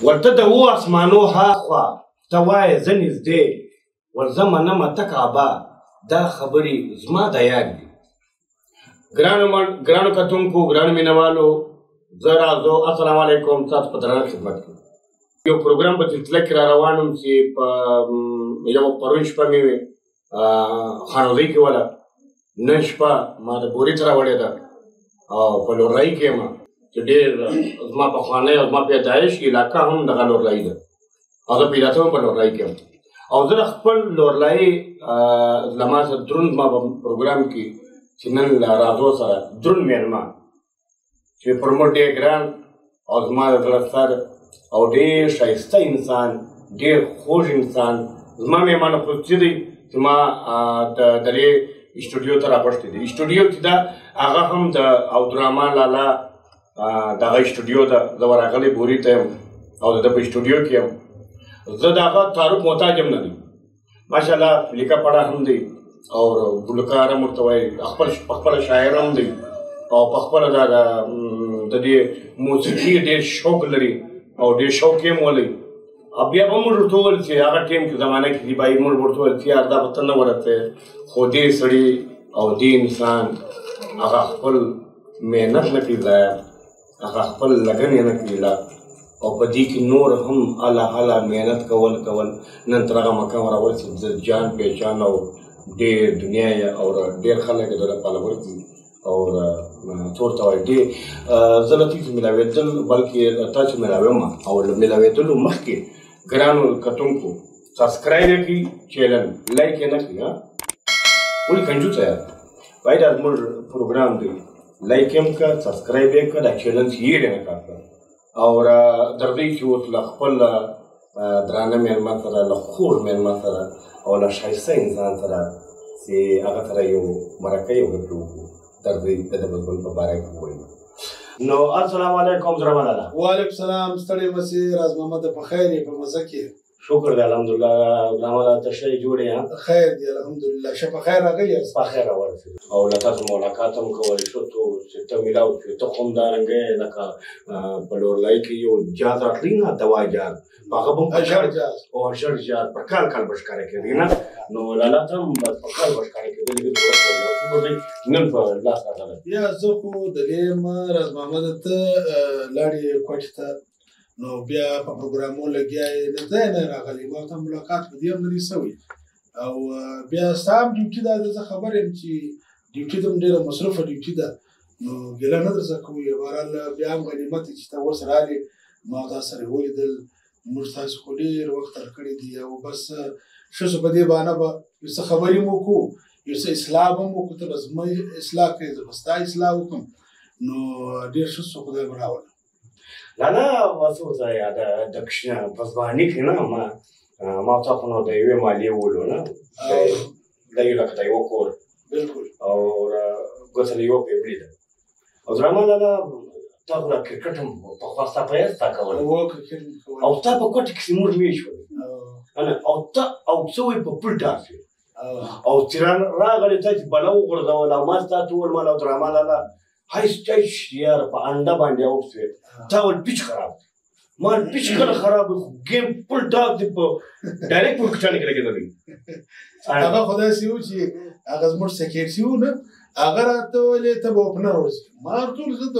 ورته د اوو اسمانو هاخوا ته وایې زه نږدې ورځه منمه ته کعبه دا خبرې زما د یاد دي. ګرانو کتونکو، ګرانو مینهوالو، زه رازو السلام علیکم، تاسو په درنه خدمت کې یو پروګرام په سلسله کې را روان یم چې په یو پرون شپه مې خانوزۍ کې وله، نن شپه ما د بوري ته راوړې ده او په لورلايي کې یم چې ډېر زما پخوانی او زما پیدایش علاقه هم دغه لورلايي ده او زه پیدا شوم په لورلايي کې یم او زه د خپل لورلايي له ما سره دروند زما په پروګرام کې چې نن له رازو سره دروند مېلمه چې پر موږ ډېر ګران او زما د زړه سر او ډېر ښایسته انسان، ډېر خوږ انسان، زما مېلمانه خصوصي دی چې ما د دې اسټوډیو ته راغوښتی دی. اسټوډیو چې ده هغه هم د عبدالرحمن لالا دغه اسټوډیو ده. زه ورغلی بوري ته یم او د ده په اسټوډیو کې یم. زه د هغه تعارف محتاج هم نه دی، ماشاءالله لیکه پړه هم دی او ګلوکار هم ورته وایي، پخپله شاعر هم دی او پخپله د دې موسیقي ډېر شوق لري او ډېر شوق یې هم ولري. بیا به موږ ورته وویل چې هغه ټایم کې زمانه کې دي بای موږ ورته وویل چې یار دا به ته نه ورته خو دې سړي او دې انسان هغه خپل محنت نه کوي ضایع، هغه خپل لګن یې نه کوي لا او په دې کې نور هم اعلی محنت کول نن تر هغه مقام راورسېد جان پېچان او ډېر دنیا یې او ډېر خلک یې د پالور دي او څور ته وایي ډېر زه له تاسو ملاوېدل بلکې تاسو ملاویم او له ملاوېدلو مخکې ګرانو کتونکو سبسکرایب یې کړي، چینل لایک یې نه کړي. ولې کنجوسه یار بھائی دا زموږ پروګرام دی، لایک یې هم کړه، سبسکرایب یې کړه، دا چینل هېر یې نه کړه او درځئ چې اوس له خپل درانه مېلمه سره، له خوږ مېلمه سره او له ښایسته انسان سره چې هغه سره یو مرکه یو ګډه وکړو. درځئ د ده بلبل په باره کې ووایو. نو السلام علیکم زرمه لالا. وعلیکم سلام، ستړی مسې راز محمد په خیر یې، په مزه کې؟ شکر دی الحمدلله. زرمه لالا ته ښه جوړ یې؟ خیر دی الحمدلله. ښه په خیر راغلی یاست؟ په خیر راورسېدو او له تاسو ملاقات هم کولی شو چې ته میلاو شوې. ته خو همدارنګه یې لکه په لورلايي کې یو جاز راتلی نه، دوا جاز، هغه به هم اشر جاز او اشر جاز په کال به ښکاره کېدی نه. نو لالا ته هم په کال به ښکاره کېدلې نن په لاس راغلی. یا زه خو دلې یم راز محمد، ته لاړې کوټې ته نو بیا په پروګرامونو لګیا یې، له ځایه نه راغلی، ما ورته ملاقات په دې هم نه دی سوی او بیا ستا هم ډیوټي ده. زه خبر یم چې ډیوټي ته هم ډېره مصروفه ډیوټي ده، نو ګیله نه درڅه کوو. بهرحال بیا هم غنیمت چې ته اوس رالې، ما تا سره ولیدل، موږ تاسو خو ډېر وخت تېر کړی دی او بس ښه شو په دې بهانه به یو څه خبرې مو وکړو، یو څه اصلاح به مو وکړو. ته به زما اصلاح کوې، زه به ستا اصلاح وکړم، نو ډېر ښه شو، خدای به راوله. لالا واسه ځای د کښنه په ځواني کې نه ما تاسو نو د یوې مالیې وولو نه د یو لکه د یو کور بالکل او ګوتله یو پیبلي ده او زرمه لالا تاسو د کرکټ هم پخوا ستا په یاد ستا کوله او ستا په کوټه کې موږ مېش شولو او ته او څه وایي په پل ډار شوې او چې راغلې ته چې بله وغورځول او ما ستا ته وویل ما له عبدالرحمن لالا هایسټایش یار په انډه باندې اوټ شوې، تا ول پیچ خراب دی. ما پیچ کله خراب دی، ګیم پل ډاک دی، په ډایرکټ په کچانې کې لګېدلی. هغه خو داسې و چې هغه زموږ سکیورټي و نه، هغه راته ویلې ته به اوپنر اوسې. ما ورته وویل زه د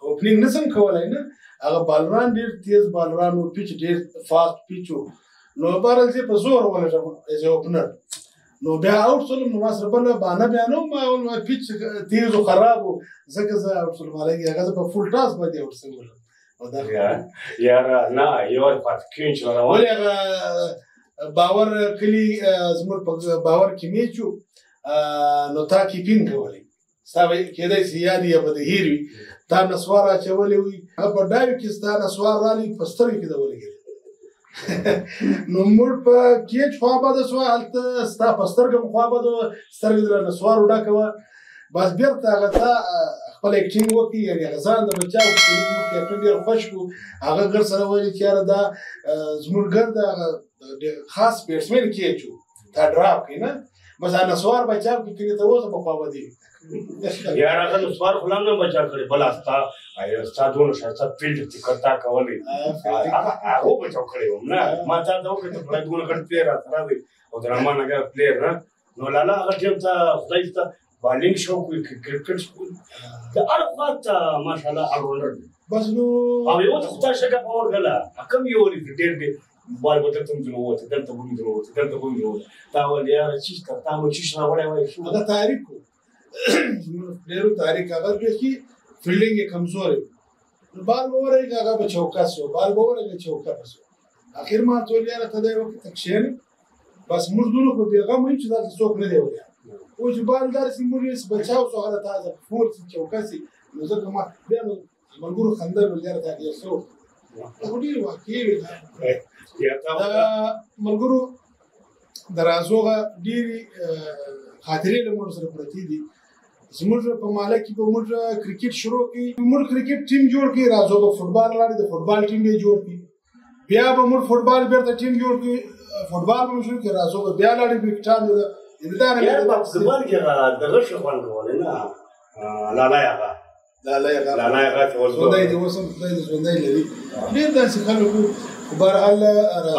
اوپنینګ نه شم کولی نه، هغه بالران ډېر تېز بالران و، پیچ ډېر فاست پیچ و، نو بهرحال زه په زور ولټم ایز اوپنر. نو بیا اوټ شولم، نو ما سره بله بهانه بیا نه وم، ما پیچ تېز و خراب و، ځکه زه اوټ شولم. حالانکې هغه زه په فول ټاس باندې اوټ شوی وم. یاره نه یو وار پاتې کېږي چې روان ولې هغه باور کلي زموږ په باور کې میچ و، نو تا کیپینګ کولی، ستا به کېدی شي یاد یا به د هېر وي، تا نسوار اچولی وي، هغه په ډایو کې ستا نسوار رالی په سترګو کې ده ولګېدی. نو موږ په کېچ خوا بده شوه، هلته ستا په سترګه مو خوا بده وه، سترګه دې له نسوارو ډکه وه. بس بېرته هغه تا خپل اکټینګ وکړي، یعنې هغه ځان د بچاو کیپټن ډېر خوښ کړو. هغه ګر سره ویلي چې یاره دا زموږ ګر د هغه خاص بیټسمین کېچ و، تا ډراپ کړي نه. بس انا سوار بچاو کې کړي ته اوس په خوا ودی یار هغه سوار غلام نه بچا کړی بل استا استا دونه شرط فیلډ تی کرتا کولې هغه بچاو کړی نه ما تا دا وکړه په دونه کړ پلیر راځي او درمان هغه پلیر نه نو لالا هغه ټیم ته خدای ته بالینګ شو کوي کرکټ د ارفات ماشاءالله اورولر بس نو او یو ته خدای څنګه باور غلا کوم یو لري ډېر ډېر بال بدل تم جنوات دلته بوم جنوات دلته بوم جنوات تا ولیا چیز کرتا مو چیز را وړای وای شو دا تاریخ کو ډېر تاریخ هغه به کی فیلډینګ یې کمزور بال وره هغه په چوکا سو بال وره په چوکا سو اخر ما ټول یاره ته دا وخت تکشن بس موږ دونو په پیغام چې دا څوک نه دی ویا او چې بال دار سي موږ یې بچاو سو هغه تازه فور چوکا سي نو ځکه ما بیا نو مرګور خندل ولر ته یې سو خو ډیر واقعي ملګرو درازوغه ډېرې خاطرې له موږ سره پرتې دي زموږ په ماله کې به موږ کرکټ شروع کړي موږ کرکټ ټیم جوړ کړي راځوغه فوټبال لاړې د فوټبال ټیم یې جوړ کړي بیا به موږ فوټبال بیرته ټیم جوړ کړي فوټبال به شروع کړي راځوغه بیا لاړې کرکټان یار په فوټبال کې دغه شو خوند کول نه لالا هغه ته ورسول خدای دې وسم خدای دې ژوندی لري ډېر داسې خلکو خو بهرحال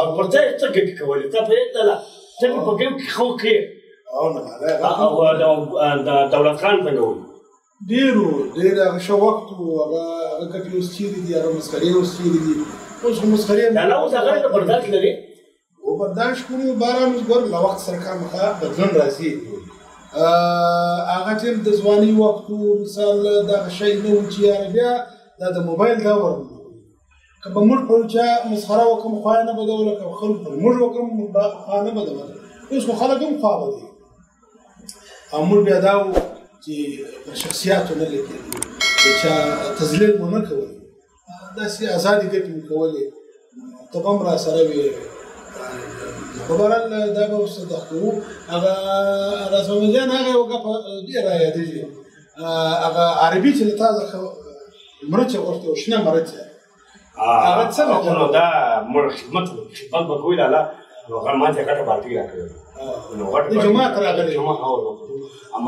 او پر ځای څه کوي کولې ته پرېږده لا ته په ګیم کې خو کې او نه او دولت خان څنګه وي ډېر هغه ښه وخت و هغه کټې اوس چیرې دي هغه مسخرې اوس چیرې دي اوس خو مسخرې دا نه اوس هغه ته برداشت لري و برداشت کړو باران اوس ګور له وخت سره خامخا بدلون راځي هغه ټیم د ځواني وخت مثال دغه شی نه و چې یاره بیا دا د موبایل دور که به موږ پر چا مسخره وکړو خوا یې نه بدوله که خلکو پر موږ وکړو خوا نه بدوله اوس خو خلک هم خوا بدوي او موږ بیا دا و چې پر شخصیاتو نه لیکېدو د چا تذلیل مو نه کول داسې ازادې ګټې مو کولې ته به هم را سره وې په بهرحال دا به اوس دغه کوو هغه راز محمد جان هغه یو ګپ ډېر رایادېږي هغه عربي چې له تا څخه مرچه غوښتې وه شنه مرچه هغه څنګه نو دا خدمت به کوي لالا نو هغه ما ته ګټه بالټي راکړې نو د جومات راغلی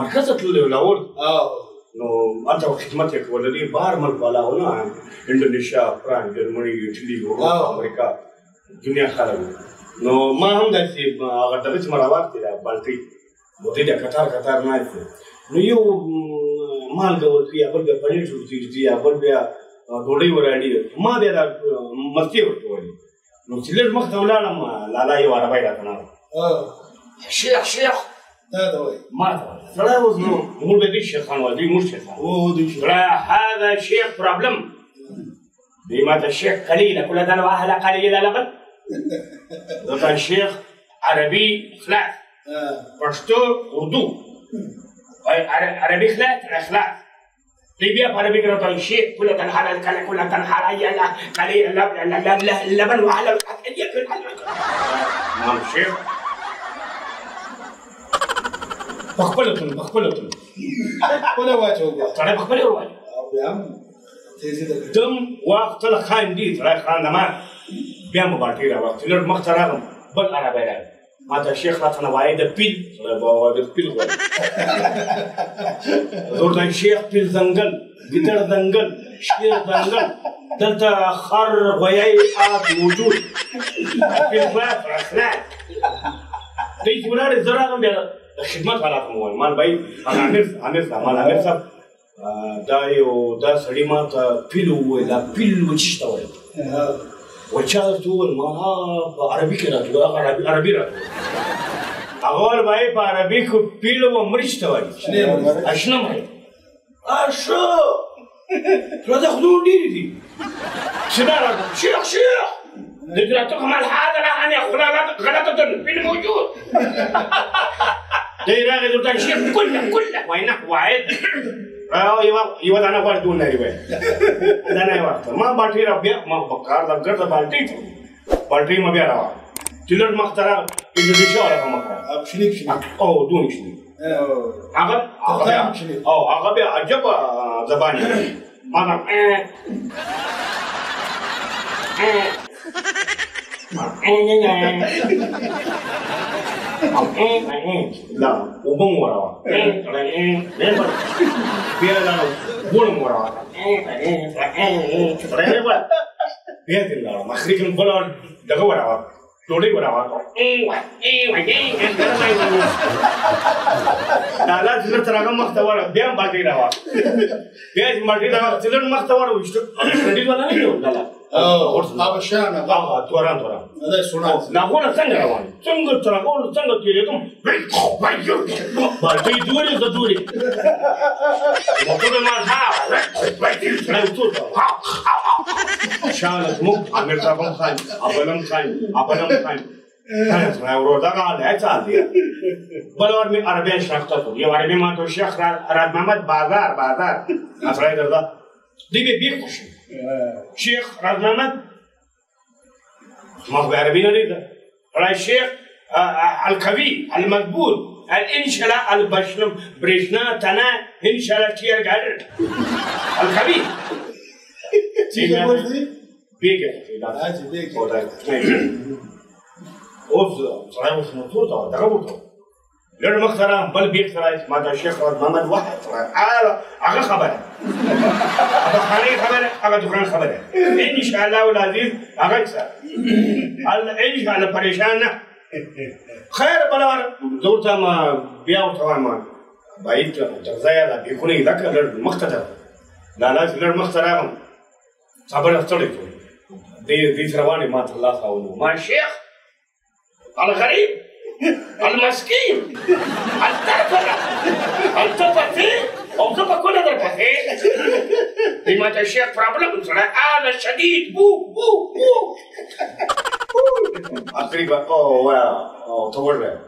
مرکز ته تللی و لاهور نو هلته خدمت یې کول د دې بار ملک والا و نه انډونیشیا فرانس جرمني ایټلي امریکا دنیا خلک نو ما هم داسې هغه دغه چې ما راواخلې دا بالټۍ نو دی د کتار ناست نو یو مالګه ورکوي یا بل بیا پنیر جوړېږي یا بل بیا ډوډۍ وراړي ما بیا دا مستې ورته ویلې نو چې لږ مخته ولاړم لالا یو عربی راته ناست شیخ دا ته وایي ما ته وایي سړی اوس نو موږ به دوی شیخان وایي دوی موږ شیخان سړی هذا شیخ پرابلم دوی ما ته شیخ قلیله كل ذنب اهل قلیله لبن ذكر الشيخ عربي خلاف پښتو اردو عربي خلاف اخلاق ليبيا عربي كده الشيخ كل تنحل الكلام كل تنحل قليل اللبن واحلى نعم الشيخ بخبلتن ولا واجه ترى بخبل الواجه دم وقت الخان دي ترى خان دمان بیا مو باټي راوخت لږ مخته راغلم بل عربی راغی ما ته شیخ راته نه وایي د پیل د پیل غواړي ورته شیخ پیل ځنګل ګیدړ ځنګل شیر ځنګل دلته خر غویی آب موجود پیل خلاف اخلاق دی چې ولاړې زه راغلم بیا د خدمت والا ته مو ووایم مال بھائی امیر صاحب دا یو دا سړي ما ته پیل وویل دا پیل وچیش ته وایي وچا ټول ما په عربي کې راځو عربي راځو هغه وایي په عربي کې پیل و مرچ ته وایي اشنا مې اشو راځه خدای ډېر دي شنو راځه شیخ ذكرتكم الحاضرة أن غلطة في الموجود دي راغد وتاع الشيخ كله وينك واحد يوضع أنا قال دون رواية أنا يوقف ما باتي ربيع ما بكار لقدر بالتي ما بيعرف تلر مختار إندونيسيا ولا كم مختار شنيك أو دون شنيك أغلب عجب زباني ما لا وبم ورا بيا لا بولم ورا بيا لا مخرج البلد دغ ورا توڑی ورا لا لا زلر تراغ مختوار بيا باقي راوا بيا مالتي دا زلر مختوار وشت ردي ولا نه لا هغه شانه توران دا سونه نا هو څنګه روان څنګه تراغ څنګه تیرې کوم باندې دوړي د دوړي وته ما ها باندې شانه مو امیر صاحب خان ابلم خان انا ورو دا قال تعال بلور من عربي شرقته يا عربي ما تو شيخ راد محمد بازار افرايد ده دي بيخش شيخ راد محمد ما هو عربي نريد ولا الشيخ الكبير المقبول الانشاء البشلم بريشنا تنا انشاء تير قال الكبير بيجي اوف صراحه مش مطلوب ده غلط لأنه مخترع بل بيخترع ما ده الشيخ محمد واحد أغا خبره أغا خاني خبره أغا دكان خبره إن شاء الله والعزيز أغا يكسر إن شاء الله پریشان نه خير بلار زورتا ما بياو طبعا ما بعيد جزايا لا بيكون يذاك المخترع لا لر مخترع صبر أفترض دي ثرواني ما الله خاونه ما الشيخ الغريب المسكين التفاهة أو تبقى كل هذا التفاهة لما الشيخ بروبلم أنا شديد بو أقريبا تورنا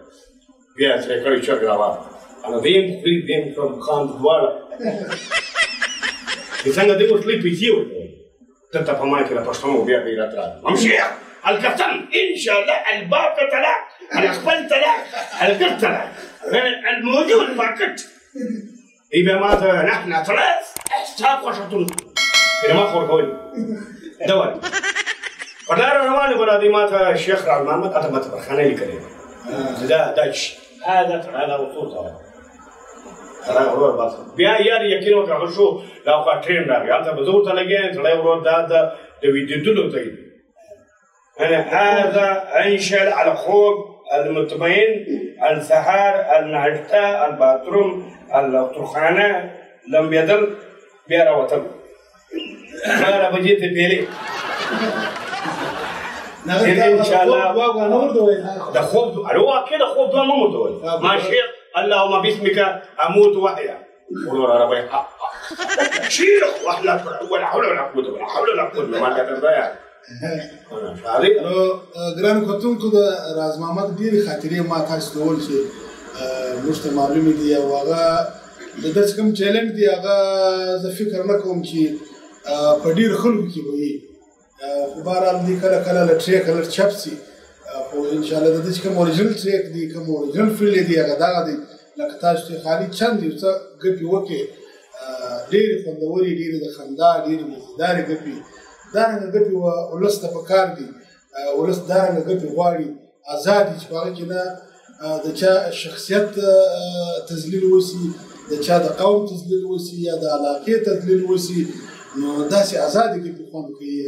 بيا تركوا يشغلوا أنا ديم from خان دوارا إذا دي وصلي بيجيو تنتبه معي كلا بشتمو بيا بيراترا أمشي القسم إن شاء الله الباقة لا الأخبال لا القرط لا الموجود فقط إذا ماذا نحن ثلاث أستاذ وشطون إذا ما خوركوي دول فدار رواني ولا دي ماذا الشيخ رعد محمد أتبت برخانة لكريم ده داش هذا وصول ترى هو بس بيا ياري يكينو كعشو لو كاترين راجع أنت بزور تلاقيه تلاقيه هو ده بيدلو تيجي أنا هذا أنشأ على خوب المطمئن السحار النهجة الباتروم الطرخانة لم يدل بيرا وتم أنا بجيت بيلي إن شاء الله ده خوب هو كده خوب ده ما متول ما شيخ اللهم باسمك أموت وأحيا قولوا ربي شيخ ولا حول ولا قوة ما كتب ګران کتونکو د راز محمد ډېرې خاطرې ما تاسو ته وویل چې موږ ته معلومې دي او هغه د داسې کوم چیلنج دی هغه زه فکر نه کوم چې په ډېرو خلکو کې به وي خو بهرحال دي کله کله له ټریک الرټ چپ شي خو انشاءالله د داسې کوم اورجنل ټریک دي کوم اورجنل فیلډ دی هغه دغه دی لکه تاسو چې خالي چند یو څه ګپې وکړې ډېرې خوندورې ډېرې د خندا ډېرې مزیدارې ګپې دارنګه ګپې ولس ته پکار دي ولس دارنګه ګپې غواړي ازاد دي چې په هغه کې نه د چا شخصیت تذلیل وسي د چا د قوم تذلیل وسي یا د علاقې تذلیل وسي نو داسې ازادې ګپې خوند کوي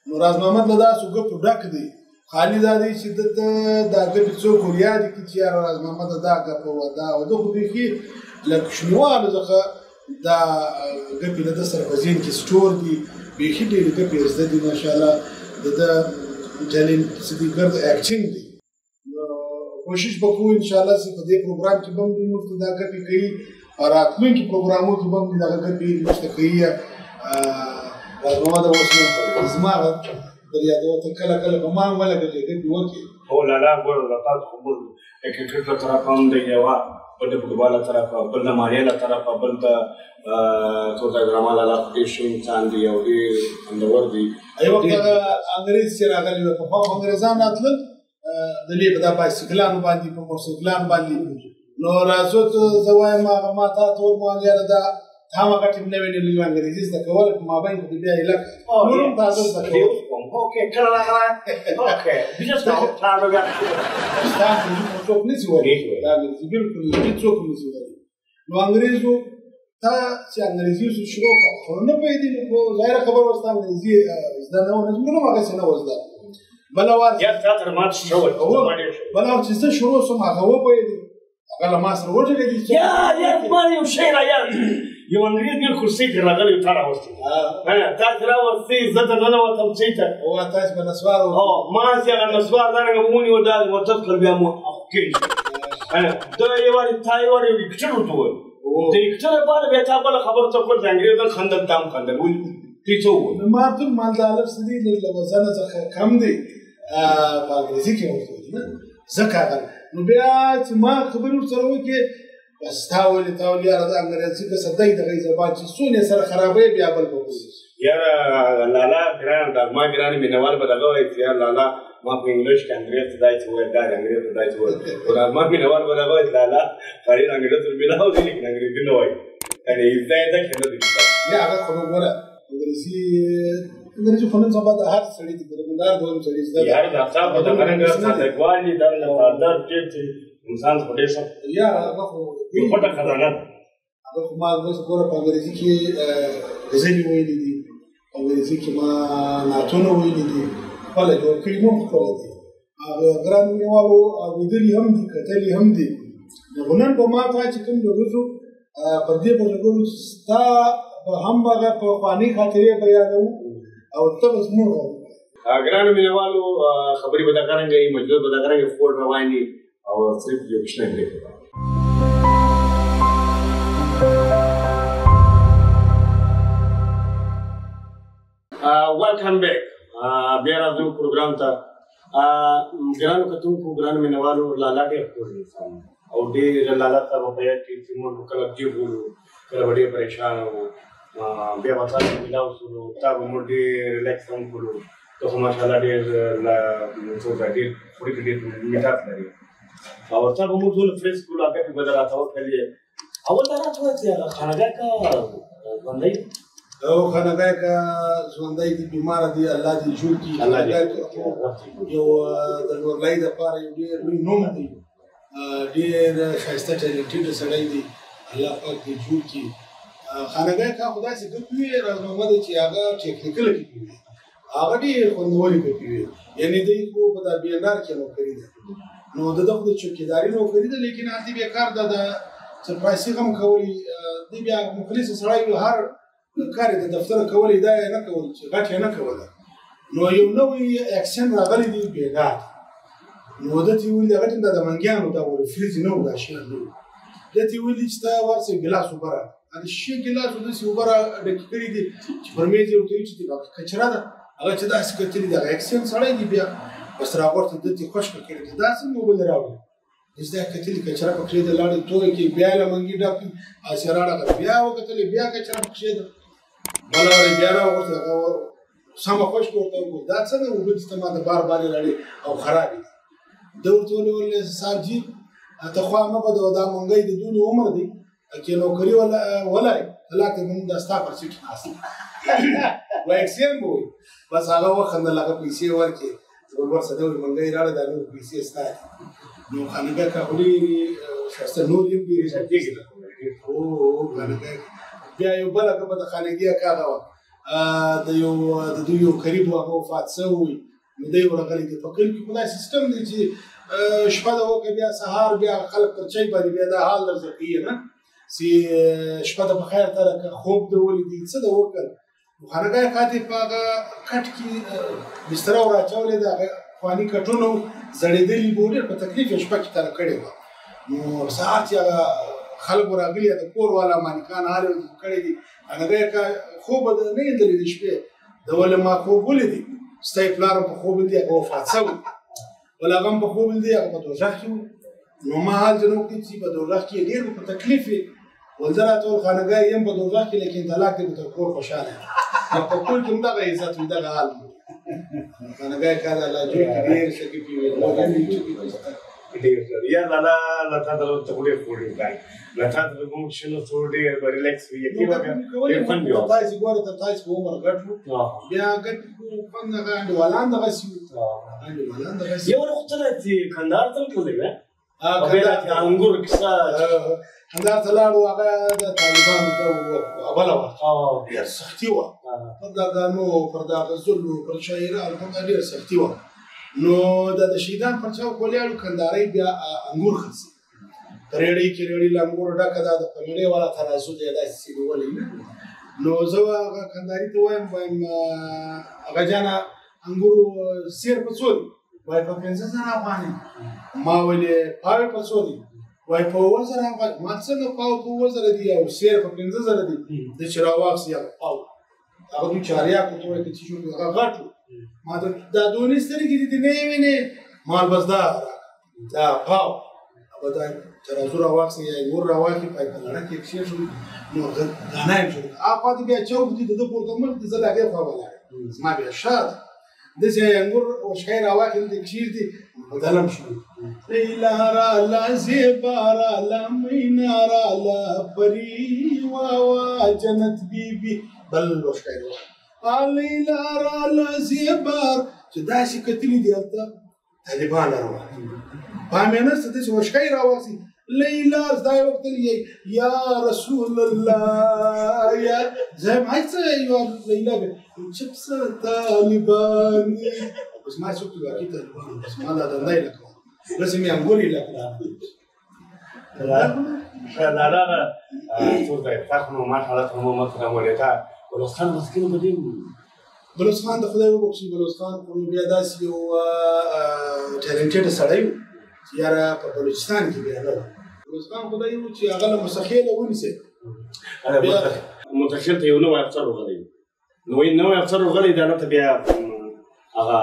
نو راز محمد له داسې ګپو ډک دی خالي دا دی چې دته دا ګپې څوک وریادې کړي چې یاره راز محمد دا ګپه وه دا او ده خو بیخي له کوچنیوالو څخه دا ګپې د ده سره په ذهن کې سټور دي بیخي ډېرې ګپې زده دي ماشاءالله د ده ټیلنټ څه دي ګرد اکټینګ دی کوشش به کوو انشاءالله چې په دې پروګرام کې به هم دوی موږ ته دا ګپې کوي او راتلونکي پروګرامونو کې به هم دغه ګپې موږ ته کوي راز محمد اوس نو زما در یادوه ته کله کله په ما هم ولګېدې ګپې وکړې هو لا ګورو د تاسو خو موږ د کرکټ له طرفه هم د یوه بل د فوټبال له طرفه بل د مالیې له طرفه بل د څو د ډرامه له لارې ډېر ښه انسان دی او ډېر خوندور دی یو وخت هغه انګریز چې راغلي وو پخوا خو انګریزان راتلل د دې په دا بایسکلانو باندې په موټرسایکلانو باندې نو راځو ته زه وایم هغه ما تا ته وویل ما یاره دا هغه ټیم نه ویني لږ انګریزي زده کول په مابین کې بیا یې لږ نورم تاسو زده کول اوکې کله راغله اوکې بیا څه تاسو بیا تاسو څوک نشي وایي دا انګریزي بالکل څوک نشي وایي نو انګریزو تا چې انګریزي شروع کړو نو په دې نو ظاهر خبر وسته انګریزي زده نه ونه نو هغه څه نه وځه بلوار یا تاسو مات شو بلوار چې څه شروع سم هغه و په دې هغه ما سره وځي یا ما یو شی را یا یو انګریز بالکل سیګ راغلی تا راوستي تاسو راوستي زته نه وته چې ته او تاسو په نسوار او ما چې هغه نسوار دا نه مونږ و دا وته کړ بیا مو اوکې دا یو وری تای وری کچړو ته و د کچړه په بیا تا په خبر ته پر انګریزان خندل تام خندل ولې تی څو ما ته مالدار سدي له وزن څخه کم دي په انګریزي کې ورته ځکه نو بیا چې ما خبرو سره وکړي بس تاول یا د انګریزي په صدای دغه زبان چې سونه سره خرابې بیا بل کوي یا لالا ګران د ما ګران مینوال به دغه وایي یا لالا ما په انګلیش کې انګریز دای چې وای دا انګریز دای چې وای او دا ما مینوال به دغه وایي لالا فرید انګریز بناو دي لیکن انګریزي نه وایي یعنی زای دا کنه دي یا هغه خو ګوره انګریزي فنن سبا د هر سړي د ګرمدار دوم سړي زده یار دا تاسو په څنګه سره کوالي دا نه دا ټیټ انسان په دې سره یا هغه خو یو پټه خزانه هغه ما اوس ګوره په انګریزي کې غزلي ویلي دي انګریزي کې ما نعتونه ویلي دي خپل جوړ کړي نو خپل دي هغه ګران نیوالو او دلی هم دي کتلی هم دي نن په ما ته چې کوم یو په دې په لګو ستا هم هغه په خواني خاطرې بیانو او ته بس مو ګران مینوالو خبرې به دا کارنګي مجلس به دا کارنګي فور رواني او صرف یو کښنه دی welcome back بیا راځو پروګرام ته ګرانو کتونکو ګران مینوالو لالا ډېر خپل انسان او ډېر لالا ته په یاد کې چې موږ کله دی وګورو کله ډېر پریشان وو بیا وتا ملاو شو تا موږ ډېر ریلیکس هم کولو ته ماشاءالله ډېر لا څو ډېر پوری ډېر میټاپ لري او تا موږ ټول فریش کولو هغه په بدل راځو کړی اول دا راځو چې خانګه کا باندې او خانګه کا ژوندۍ دي بیمار دي الله دې جوړ کړي الله دې یو د نورلای د پاره یو ډېر لوی نوم دی ډېر ښایسته ټیلنټډ سړی دی الله پاک دې جوړ کړي خانګه کا خدای سي ګټوي راز محمد چې هغه ټیکنیکل کې هغه ډېر خوندوري کوي یعنی دې کو په د بیانار کې نو کړی دی نو دغه د چوکیداری نو کړی دی لیکن هغه به کار د سرپرایز هم کوي دی بیا مخلص سړی هر کار د دفتر کولی دا نه کول چې غټ نه کوله نو یو نوې اکشن راغلی دی بیګا نو د تی ویل هغه د منګیانو دا ور فریز نه ودا شي نو د تی ویل چې تا ورسې ګلاس وبره ان شي ګلاس د سی وبره د کړي دي چې پرمیز یو ته چې کچرا ده هغه چې دا سکتلی دا اکشن سره دی بیا بس راغورته د تی خوش کړي دا څنګه وبل راوړي زده کتلی کچرا پکې د لاړې توې کې بیا لمنګي ډاکي اسراړه بیا وکتلې بیا کچرا پکې ده بلاره بیا راوړته سم خوش کوته دا څنګه وبد استعمال د بار بار لري او خراب دي دورته ولې صاحبجی ته خو ما بده دا مونږی د دونی عمر دی کې نوکری ولا هلاکه موږ د ستا پر سیټ حاصل وایکسین بو بس هغه وخت نه لګه پیسې ورکې ور سره مونږی راړه د نو پیسې ستا نو خانګه کا وړي شاسته نور یې پیری او خانګه بیا یو بل هغه په خانګي کاغه د یو قریب هغه وفات شوی نو دی ورغلی دی په کل کې خدای سیستم دی چې شپه د وکه بیا سهار بیا خلک تر چای باندې بیا د حال درځي نه سی شپه د بخیر تر خوب د ولې څه د وکړ خانګه کاتې په کټ کې بستر او راچولې د خواني کټونو زړېدلې بوډر په تکلیف شپه کې تر کړي نو ساعت یا خلک راغلي د کور والا مانکان حال کړي دي هغه کا خوب د نه درې د شپې د ول ما خوب ولې دي ستای پلار په خوب دي او وفات شو ولا غم په خوب دي هغه په دوزخ کې نو ما حال جنو کې چې په دوزخ کې ډېر په تکلیف ولزرا ټول خانګا یم په دوزخ کې لیکن طلاق دې په کور خوشاله په کول کې دا عزت وي دا حال خانګا کار الله جوړ ډېر شګي پیوي یا لالا لتا ته ټوډې فوډي کای لتا ته کوم شنو ټوډې ریلیکس وي کی به فن دی تاسو ګوره تاسو په عمر غټو بیا غټ کو پنده غاند ولاند غسی یو وخت ته کندهار ته تللی و هغه انګور کیسه کندهار ته لاړو هغه د طالبانو ته اوله وه ډېر سختي وه پر دغانو پر دغه ظلم پر شاعرانو پر ډېر سختي وه نو د شهیدان پر چا ولاړو کندهاري بیا انګور خرڅي ریړۍ کې ریړۍ له انګور ډکه ده د پنیړۍ والا ترازو دی داسې سیلولې نه نو زه هغه کندهاري ته وایم هغه جانه انګورو سیر په څو دي وایي په 15,000 افغانۍ ما ویلې پاوې په څو دي وایي په 10,000 افغانۍ ما څنګه پاو په 10,000 دي او سیر په 15,000 دي د چې راواخلي هغه پاو هغه دوی چاریاکو ته وایي چې هغه غټ ما ته دا دونې سترګې دي نه یې وینې مال بس دا پاو به دا ترازو راواخلي یا انګور راواخلي پای په لړه کې کښېږدي نو غنا یې جوړ هغه دې بیا چوک دي د ده پورته ملک دي زه د هغې خوا ولاړ زما بیا شاده داسې انګور وشکۍ راواخلي دې کښېږدي بدلم شو لیلا راله زیبا راله مینا راله پري واوا جنت بیبي بل وشکۍ لیلا راله زیبا چې داسې کتلي دي هلته طالبان روان پامې نشته داسې وشکۍ راواخلي لیلا زدا یې وکتل یا رسول الله یا زم هڅه یو لیلا به چې څه طالبان بس ما څوک واکې طالبان بس ما دا دندای لکه بس مې انګوري لکه لا څو ځای تاسو نو ما حالت مو مطلب ولېتا بلوچستان مسکین په دې بلوچستان د خدای وبخښي بلوچستان خو بیا داسې یو ټالنټډ سړی و چې یاره په بلوچستان کې بیا نه بلوچستان خدای و چې هغه له مسخیله ونیسي متخیل ته یو نوی افسر وغلی نو نوی افسر وغلی دا نه ته بیا هغه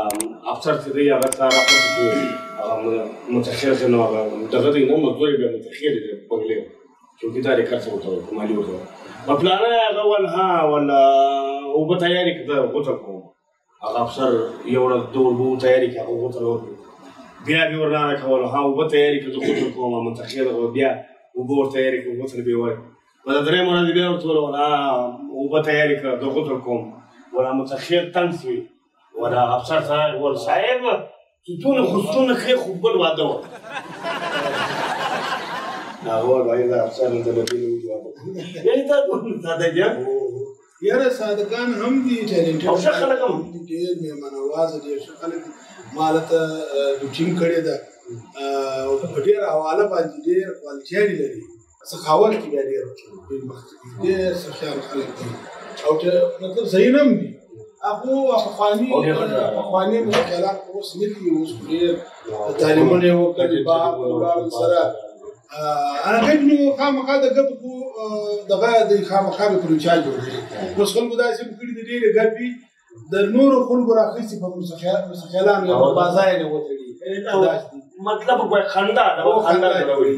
افسر چې دی هغه ته راپورته کوي هغه متخیل چې نو هغه دغه دی نه مزدوري بیا متخیل دی پغلی چوکیدار یې کار څه ورته مالي ورته په پلانه هغه ولا اوبه تیاري کړه غوټه کوم هغه افسر یو ورځ د اوبو تیاري کړه غوټه ورته بیا به ورنه کول اوبه تیاري کړه غوټه کوم متخیل بیا اوبه ورته تیاري کړه غوټه به وای په درې مورې بیا ورته ولا اوبه تیاري کړه غوټه کوم ولا متخیل تنسوي ولا افسر صاحب ول صاحب چې ټول خصونه کې خو بل واده و هغه وایي دا افسر د دې واده یی تا ساده جان یاره سادهګان هم دي ټالنټډ او ښه خلک هم ډېر مېلمانوازه دي ښه خلک دي ما هلته ډیوټینګ کړې ده او په ډېر حواله باندې ډېر کوالټیانې لري سخاوت کې بیا ډېر سخیان خلک دي او مطلب صحیح نه هم دي هغو پخواني مشکلات اوس نه دي اوس ډېر تعلیمونه یې وکړي با سره هغه نو خامخا د ګټو دغه د خامخا به پروچال جوړوي اوس خلکو داسې کړي د ډېرې ګټې د نورو خلکو راخیستې په مسخیلانو یا په بازار یې وتړي مطلب کوئی خندا خندا جوړوي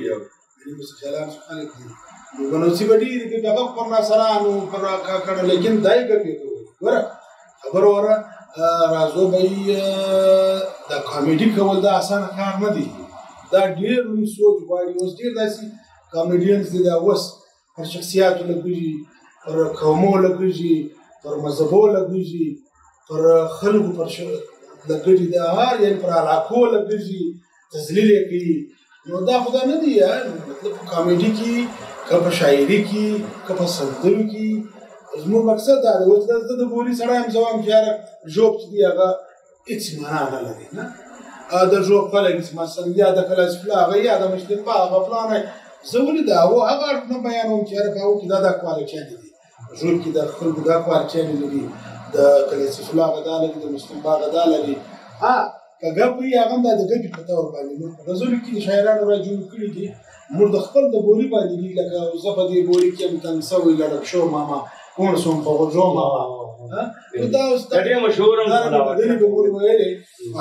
مسخیلان خلک دي نو بنوسی به ډېرې دي هغه پر ناصرانو پر کړه لیکن دای ګټې کوي ګوره خبر وره راځو به د کامیډي کول دا اسانه کار نه دی دا ډېر لوی سوچ غواړي اوس ډېر داسې کامیډینز دي دا اوس پر شخصیاتو لګېږي پر قومو لګېږي پر مذهبو لګېږي پر خلکو پر لګېږي د هر یعنې پر علاقو لګېږي تذلیل یې کوي نو دا خو دا نه دی مطلب په کامیډي کې که په شاعري کې که په سندرو کې زموږ مقصد دا دی اوس دلته د بولي سړی یم زه وایم چې یاره ژوب چې دی هغه هېڅ معنا نه لري نه د ژوب خلک مثلا یا د فلسفه هغه یا د مشتبه هغه فلانه زه ولې دا هغه اړخ نه بیانوم چې یاره په هغو کې دا کوالټیانې دي ژوب کې د خلکو دا کوالټیانې لري د فلسفه هغه دا لري د مشتبه هغه دا لري که ګپ وي هغه هم دا د ګپې په طور باندې نو په غزلو کې شاعرانو را جوړ کړي دي موږ د خپل د بولي باندې دي لکه زه په دې بولي کې یم تنګ سوی لړک شو ماما کوم سوم په غوږو ماما دا اوس ډېر مشهور هم بدلې به موږ ویلې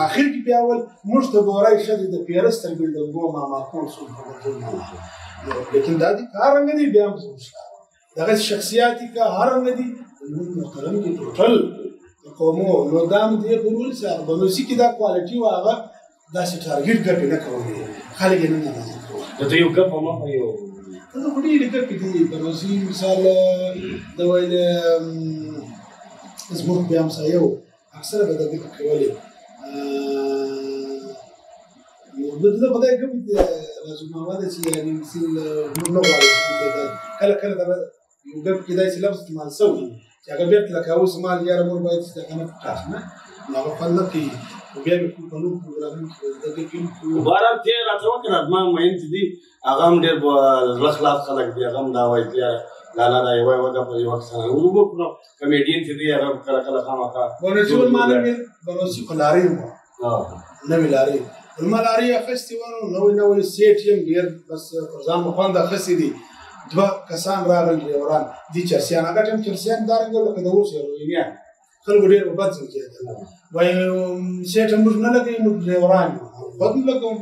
اخر کې بیا ول موږ ته به وایي ښه دی د پیرس تر بلډنګو ماما کوم سوم په غوږو ماما لیکن دا دي کار رنګ دي بیا هم دغه شخصیات که هر رنګ دي موږ محترم کې ټوټل قومو نو دا هم دې په رول سره بنوسي کې دا کوالټي و هغه داسې ټارګېټ ګټې نه کوي خلک یې نه راځي ته یو ګپ هم یو دا خو ډېرې ګپې دي بروزي مثال د ویل زموږ بیا همسایه و اکثره به دا ګپې کولې د خدای ګپې دي راجو محمد چې یعنې مثل موږ نه غواړو کله کله دا یو ګپ کېدای شي لفظ استعمال شوی چې هغه بېرته لکه اوس مال یاره موږ باید استقامت وکړو نه نو هغه خوند نه کوي بیا مې په نور پروګرامونو کې زده کوي بهرحال چې راته وکړه زما مین چې دي هغه هم ډېر زړه خلاص خلک دي هغه هم دا وایي چې یاره دا نه دا یوه ګپه یوه کیسه نه وموږ کمیډین چې دي هغه کله کله خامخا بنوسي ولمانه مې بنوسي خو لارې وه نوې لارې ولما لارې اخیستې وه نو نوی سیټ یم ډېر بس پر ځان مې خوند اخیستې دي دوه کسان راغلل ډریوران دي چرسیان هغه ټایم چرسیان دارنګه لکه د اوس هیروینیان خلکو ډېر په بد ځل کېدل وایي سیټ موږ نه لګوي موږ ډریوران یو بد نه لګوم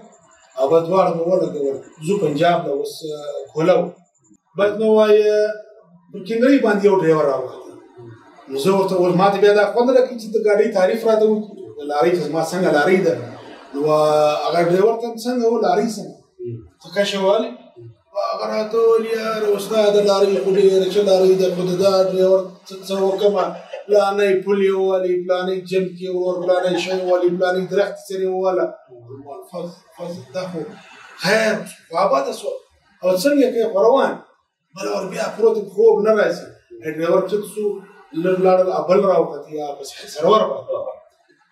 او به دواړه مې ولګول زه پنجاب ته اوس کوله و بس نو وایي په کینګرۍ باندې یو ډریور راوخته نو زه ورته وویل ما ته بیا دا خوند راکړي چې د ګاډۍ تعریف راته وکړي د لارۍ ته زما څنګه لارۍ ده نو هغه ډریور ته څنګه و لارۍ څنګه ته کشه والي هغه راته وویل یاره استاده لارۍ خو ډېره ښه لارۍ ده خو د دا ډریور څه وکړمه پلانی پل یې ووالي پلانی جمپ یې وور پلانی شی ووالي پلانی درخت سر یې وواله دا خو خیر خو آباده شوه او څنګه کوې خو روان بله ور بیا پروت خوب نه راځي ډریور ټیټ شو لږ لاړل بل راوختې یا پسې سرور باندې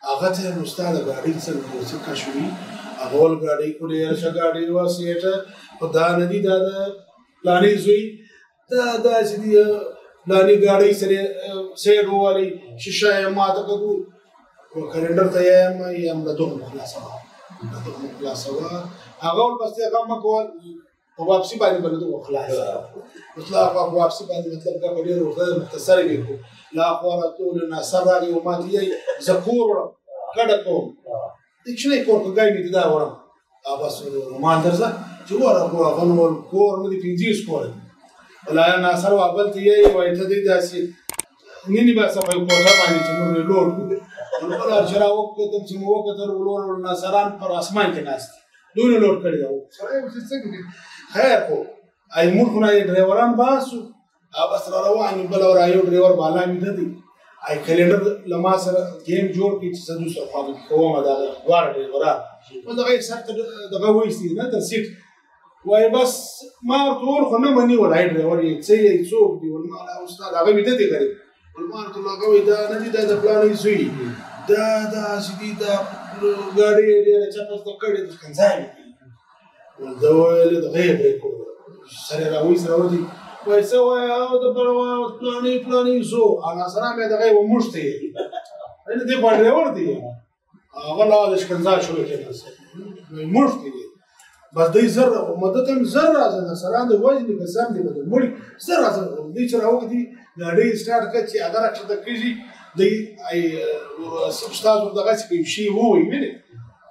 هغه ته نو ستا د ګاډۍ څنګه څه کشوي هغه ول ګاډۍ خو ډېره ښه ګاډۍ وه سیټه خو دا نه دي دا د پلانې زوی دا داسې دي پلانې ګاډۍ سره سیټ ووالئ شیشه یې ماته کړو کلنډر ته یې یم له دغه خلاصوه هغه ول بس دې غم مه کوه په واپسي باندې به له دغه خلاصه مطلب په واپسي باندې مطلب دا په ډېر ورته مختصر وي خو لا خو راټول ناصر راغی او ماته یې زه کور وړم کډه کوم دکشنی کور په ګای مې دا وړم بس رومان درځه چې وره هغه نو کور مې د 50 کور ولا ناصر وابل ته یې وایي ته دې داسې نینی به سبا یو کوټه باندې چې موږ لوړ نو بل چې راوکتم چې مو وکتل ولور ناصران پر اسمان کې ناست دوی لوړ کړی دا سره یو څه څنګه خیر خو ای موږ نه ډرایوران باسو بس را روان بل ور ایو ډرایور بالا مې ده دي ای کلندر لما سره گیم جوړ کی چې سدو سره خو کوم دا وار ډرایوران نو دا یې سره دغه وایي نه تر سیټ وای بس ما ټول خو نه مني ولای ډرایور یې څه یې څوک دی ولما استاد هغه مې ده دي غریب ولما ته لګوي دا نه دي د پلان یې سوی دا سیدی دا ګاډي ډېر چپس ته کړي د کنځای دا ویل د غیب کو سره راوي سره ودی وای څه وای او د پروا پلاني زو انا سره مې د غیب مشته یې نه دې باندې ورته هغه لا د کنځای شروع کړي مشته یې بس دې زره مدته زره راځنه سره د وځي په سم دي بده مړي زره راځنه دې چې راوخدي ګاډي سٹارټ کړي چې اگر اکثر د کیږي دی ای استاد دغه څه شي وو ویني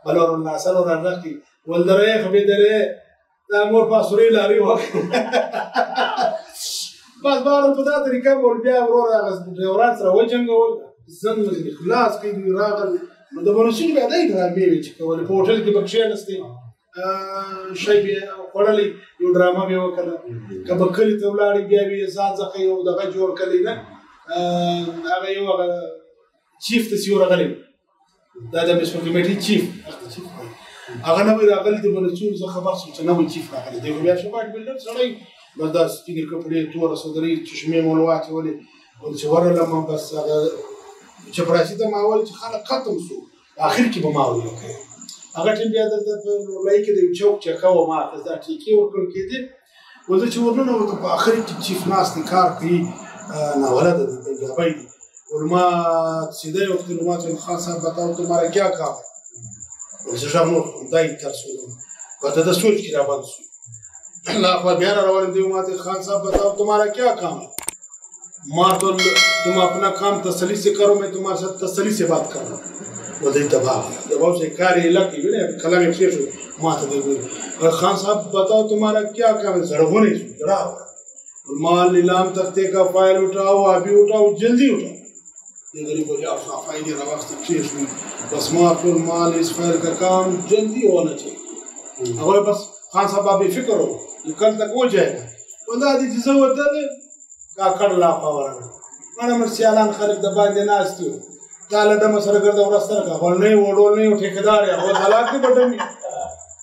بلور الناس ور راځي ولدرې خبي درې دا مور پاسوري لاري و بس بار په دا طریقه ول بیا ورور راغس ډیوران سره وجنګول زن مې خلاص کړي راغل نو د بنوسي بیا دای ډرامې چې کول په هوټل کې بخښه نسته شي بیا وړلې یو ډرامه به وکړه کبه کلی ته ولاړې بیا به ځان ځکه یو دغه جوړ کړي نه هغه یو چیف ته سیور غلې دا د مسو کمیټي چیف هغه نو راغلی د بلچو زه خبر شوم چې نو چیف راغلی دی بیا شو باید بلډر سړی بس دا سپینر کپړې تور صدري چشمه مولوات ولې چې ورله ما بس هغه چې پراسي ته ماول چې خلک ختم شو اخر کې به ماول وکړي هغه ټیم بیا د لای کې د چوک چې خو ما دا ټیکی ورکړ کېدی ولته چې ورنه نو په اخر کې چیف ناس کار کوي ना वाला तो भाई उनमा सीधे वक्त नुमा तो खान साहब बताओ तुम्हारा क्या काम है वैसे शाम को दाई कर सुनो बता तो सोच की रावण सु लाख बार रावण देव माते खान साहब बताओ तुम्हारा क्या काम है माँ तो तुम अपना काम तसल्ली से करो मैं तुम्हारे साथ तसल्ली से बात कर रहा हूँ वो दे दबाव से कार्य इलाके में कला में शेष माँ तो देखो खान साहब बताओ तुम्हारा क्या काम है जड़ों नहीं जड़ा माल नीलाम तख्ते का फाइल उठाओ अभी उठाओ जल्दी उठाओ ये गरीब बोले आप फाइल रवास्त शेष हुई बस माल इस फाइल का काम जल्दी होना चाहिए هغوی بس خان صاحب بې فکر و لیکل تک وجایږه خو دا دي چې زه وتلی کاکړ لا خوا ورغلم مړه مړ سیالان خلک د باندې ناست وو دا له ډمه سره ګرده ورځ سره که غول نه یې وډول نه یې ټیکهدار یې هغه طلاق دې به ډمې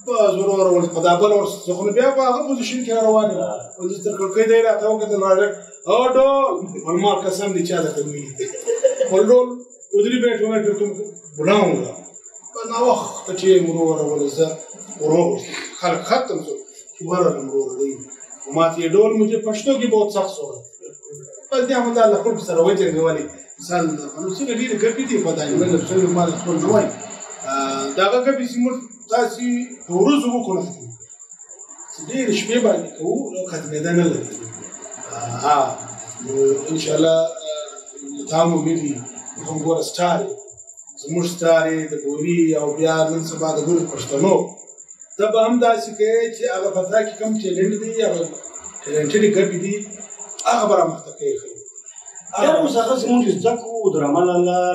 بس ورور ول په دا بل ورسره خو نو بیا په هغه پوزیشن کې روان یم ولې تر کړکۍ دی راته وکتل راځه او ډول ما قسم دې چا درته ویلي ډول ودري بیٹھو میں پھر تم بلاؤں گا نا وقت چې مرور ول زه ورور خلک ختم شو چې ورور مرور دی ما ته ډول مجھے پښتو کې بہت سخت شو بس دا هم دا خپل سره وځي غوالي مثال نو څه دې ګپې دي په دای مله څه ما خپل نوای دا ګپې سیمور تاسو ورځو وکړه ډېر شپې باندې کوو نو ختمېدا نه لري ان شاء الله تاسو مې کوم ګور ستاري زموږ ستاري د ګوري او بیا نن سبا د ګوري پښتنو ته به هم داسې کوي چې هغه پتا کې کوم ټیلنټ دی هغه ټیلنټ ګپې دي هغه به رامخته کوي یا اوس هغه زموږ زده کوو درامه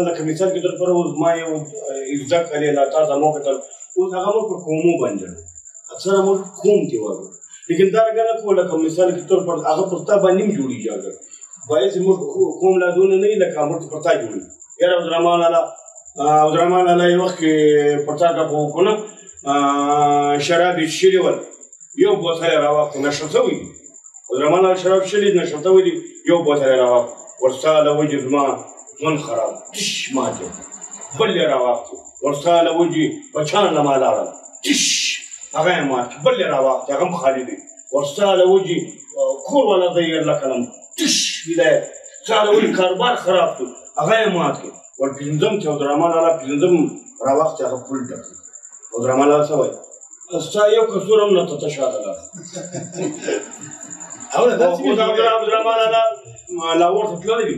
لکه مثال کې در پر اوس ما یو زده کړی لا تاسو مو کتل اوس هغه مو پر قومو باندې اکثره مو قوم دی وایي لیکن دا رګنه کوله کوم مثال کې تر پر هغه پرتا باندې جوړیږي هغه وایي زموږ قوم لا دونه نه لکه امر پرتا جوړي یاره درامه لا یو وخت پرتا کا وکړه شراب شری ول یو بوتل راوخت نشو شوی درامه لا شراب شری نشو شوی یو بوتل راوخت ورساله وجه ما من خراب تش ماته بل راوخت ورساله وجه بچان لما لاړه تش هغه مات بل راوخت هغه خالد ورساله وجه کور ولا ضير لكلام تش ولايت ساله وجه کاروبار خراب شو هغه مات ور پینځم چې درمان الله پینځم راوخت هغه پول ډک او درمان الله سوي استا یو کسورم نه تشاله او دا چې درمان الله لاور ته تللی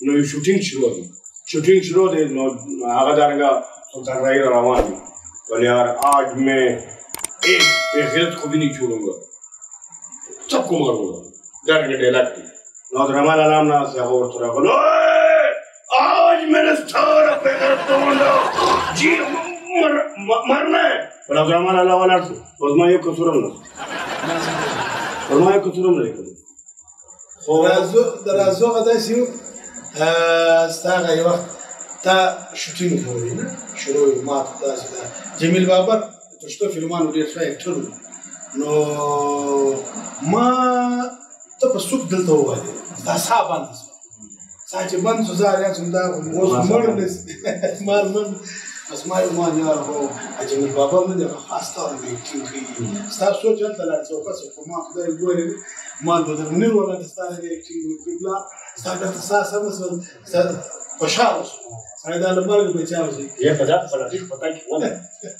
نو شوټینګ شروع دی نو هغه دارنګه سلطان راي روان دي ولې یار आज मैं एक बेगैरत को भी नहीं छोड़ूंगा सबको मारूंगा दरंगे डायलॉग नौ रमान आलम ना से और थोड़ा बोलो आज मैंने सारा बेगैरत तोड़ा जी मरना है बोला रमान आलम वाला बस मैं ये कसूरम ना और मैं कसूरम नहीं करूँ درازو غدا سیو ستاغه یو وخت تا شوټینګ کوي نه شروع ما تاسو دا جمیل بابر پښتو فلمانو ډیر ښه اکټر نو ما ته په سوق دلته وایي دا صاحب باندې ساعت باندې زاریا څنګه اوس مرنس مال من اسماء ما یا هو جمیل بابر نه دا خاصه اکټینګ کوي تاسو چې تل څه په ما خدای ګوري ما د منیر ولا د ستاره دی چې بلا ستاره تاسو سم خوشاله سره دا لمرګ به چاوي یا په ځات په لټ پتا کې ونه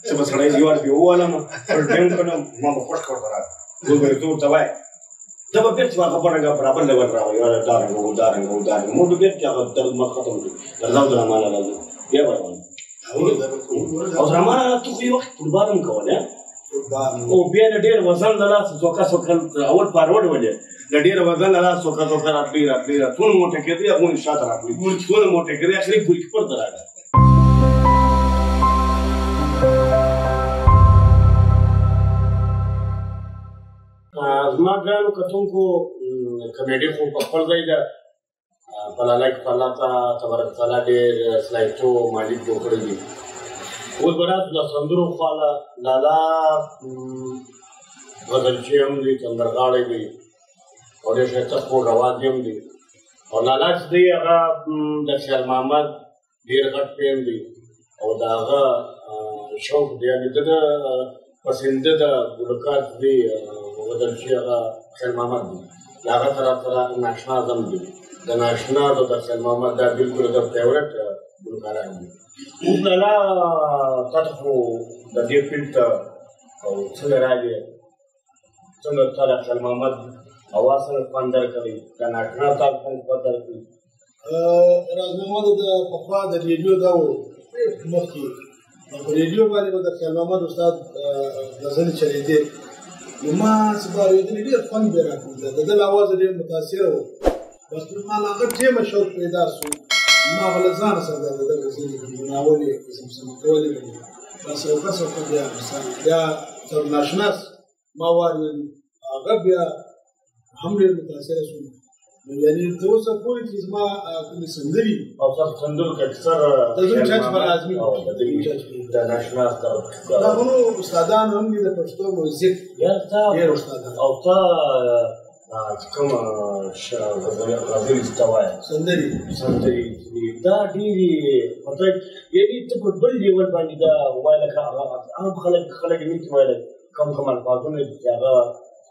چې په سړی دیوال به واله ما پر ټیم کنه ما په خوش کړ درا ګورې ته توای دا به بیرته هغه برګه برابر لور راوي یا دارنګ مو به بیرته هغه د ما ختم دي درځو درمانه لازم بیا وایي او درمانه ته خو یو وخت قربانم کوله او بیا د ډېر وزن د لاس څوکا اول فارورډ ولې د ډېر وزن د لاس څوکا راتلی ټول موټه کېدی هغه شاته راتلی ټول موټه کېدی اخري ګول کې پر دراګه زما ګرانو کتونکو کمیډي خو په خپل ځای ده بلالک الله تبارک تعالی ډېر سلایټو مالک جوړ کړی دي اوس به راځو د سندرو خواله لالا غزلچي هم دي سندرغاړی دی او ډېر ښایسته خوږ اواز هم دی او لالا چې دی هغه د خیال محمد ډېر غټ فین دی او د هغه شوق دی یعنې د ده پسنده د ګلوکار دی غزلچي هغه خیال محمد دی د هغه سره ناشناز هم دی د ناشناز او د خیال محمد دا بلکل د فیورټ ګلوکاران دي اوس لالا تاسو خو د دې فیلډ ته او څنګه راغلې څنګه تا د خیال محمد اواز سره خوند درکوي د ناشنا تاسو خوند درکوي راز محمد د پخوا د ریډیو دا و مخکې په ریډیو باندې به د خیال محمد استاد غزلې چلېدې نو ما څه به اورېدلې ډېر خوند به یې راکوي د ده اواز ډېر متاثره و بس ما له هغه ټیمه شوق پیدا شو ما به له ځانه سره د غزلې ناولې زمزمه کولې بس او بیا استاد ناشناس ما واورېدل هغه بیا هم ډېر متاثره شوم یعنې تر اوسه پورې چې زما کومې سندرې او تاسو سندرو کې اکثر د دوی چاچ په لازمي د ناشناس دا نو استادان هم دي د پښتو موزیک ډېر استادان او تا کوم غزلې چې ته وایې سندرې دا ډېرې مطلب یعنې ته په بل ډول باندې دا ووایه لکه عام خلک نیم چې وایه کوم الفاظونه چې هغه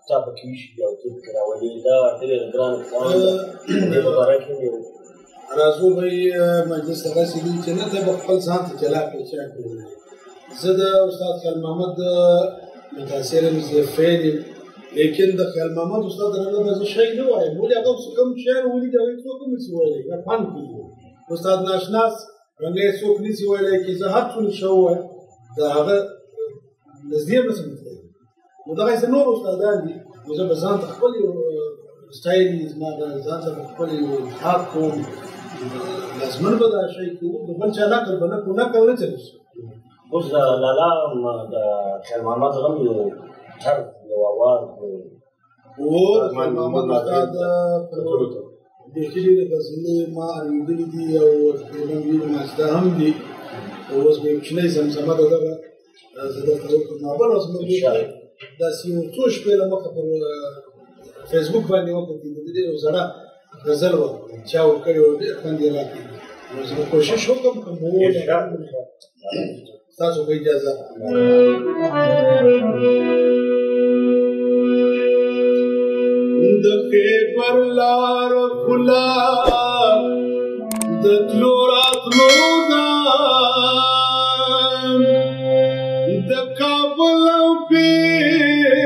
تا پکې وشي او ته پکې راولې دا ډېر ګرانه کار ده دې په باره کې مې راځو بھائی مجلس دغسې دي چې نه ته به خپل ځان ته جلا کړې چا کړې زه د استاد خیال محمد متاثر یم زه فین یم لیکن د خیال محمد استاد رنګه به زه شی نه وایم ولې هغه کوم شعر ولید هغې څوک هم نسي ویلی دا فن کېږي استاد ناشناس رنګه یې څوک نسي ویلی چې زه هر څو ښه ووایم د هغه نږدې به څه مطلب نو دغسې نور استادان دي نو زه به ځان ته خپل یو سټایل زما د ځان ته خپل یو انتخاب کوم لازمن به دا شی کوو د بل چا نقل به نه کوو نقل نه چلی شي اوس د لالا د خیر محمد هم یو طرز یو اواز خیر محمد استاد بیخي ډېرې غزلې ما اورېدلې دي او تقریبا ډېرې ماجده هم دي اوس به یو کوچنی زمزمه د دغه زه درته وکړم بله ورځ مې داسې یو څو شپې له مخه پر فیسبوک باندې وکتل د دې یو زړه غزل وه چا ورکړې وه ډېر خوند یې راکړی نو زه به کوشش وکړم که مو ستاسو په اجازه د خیبر لار خلا د تلو راتلو ده د کابل او پېښور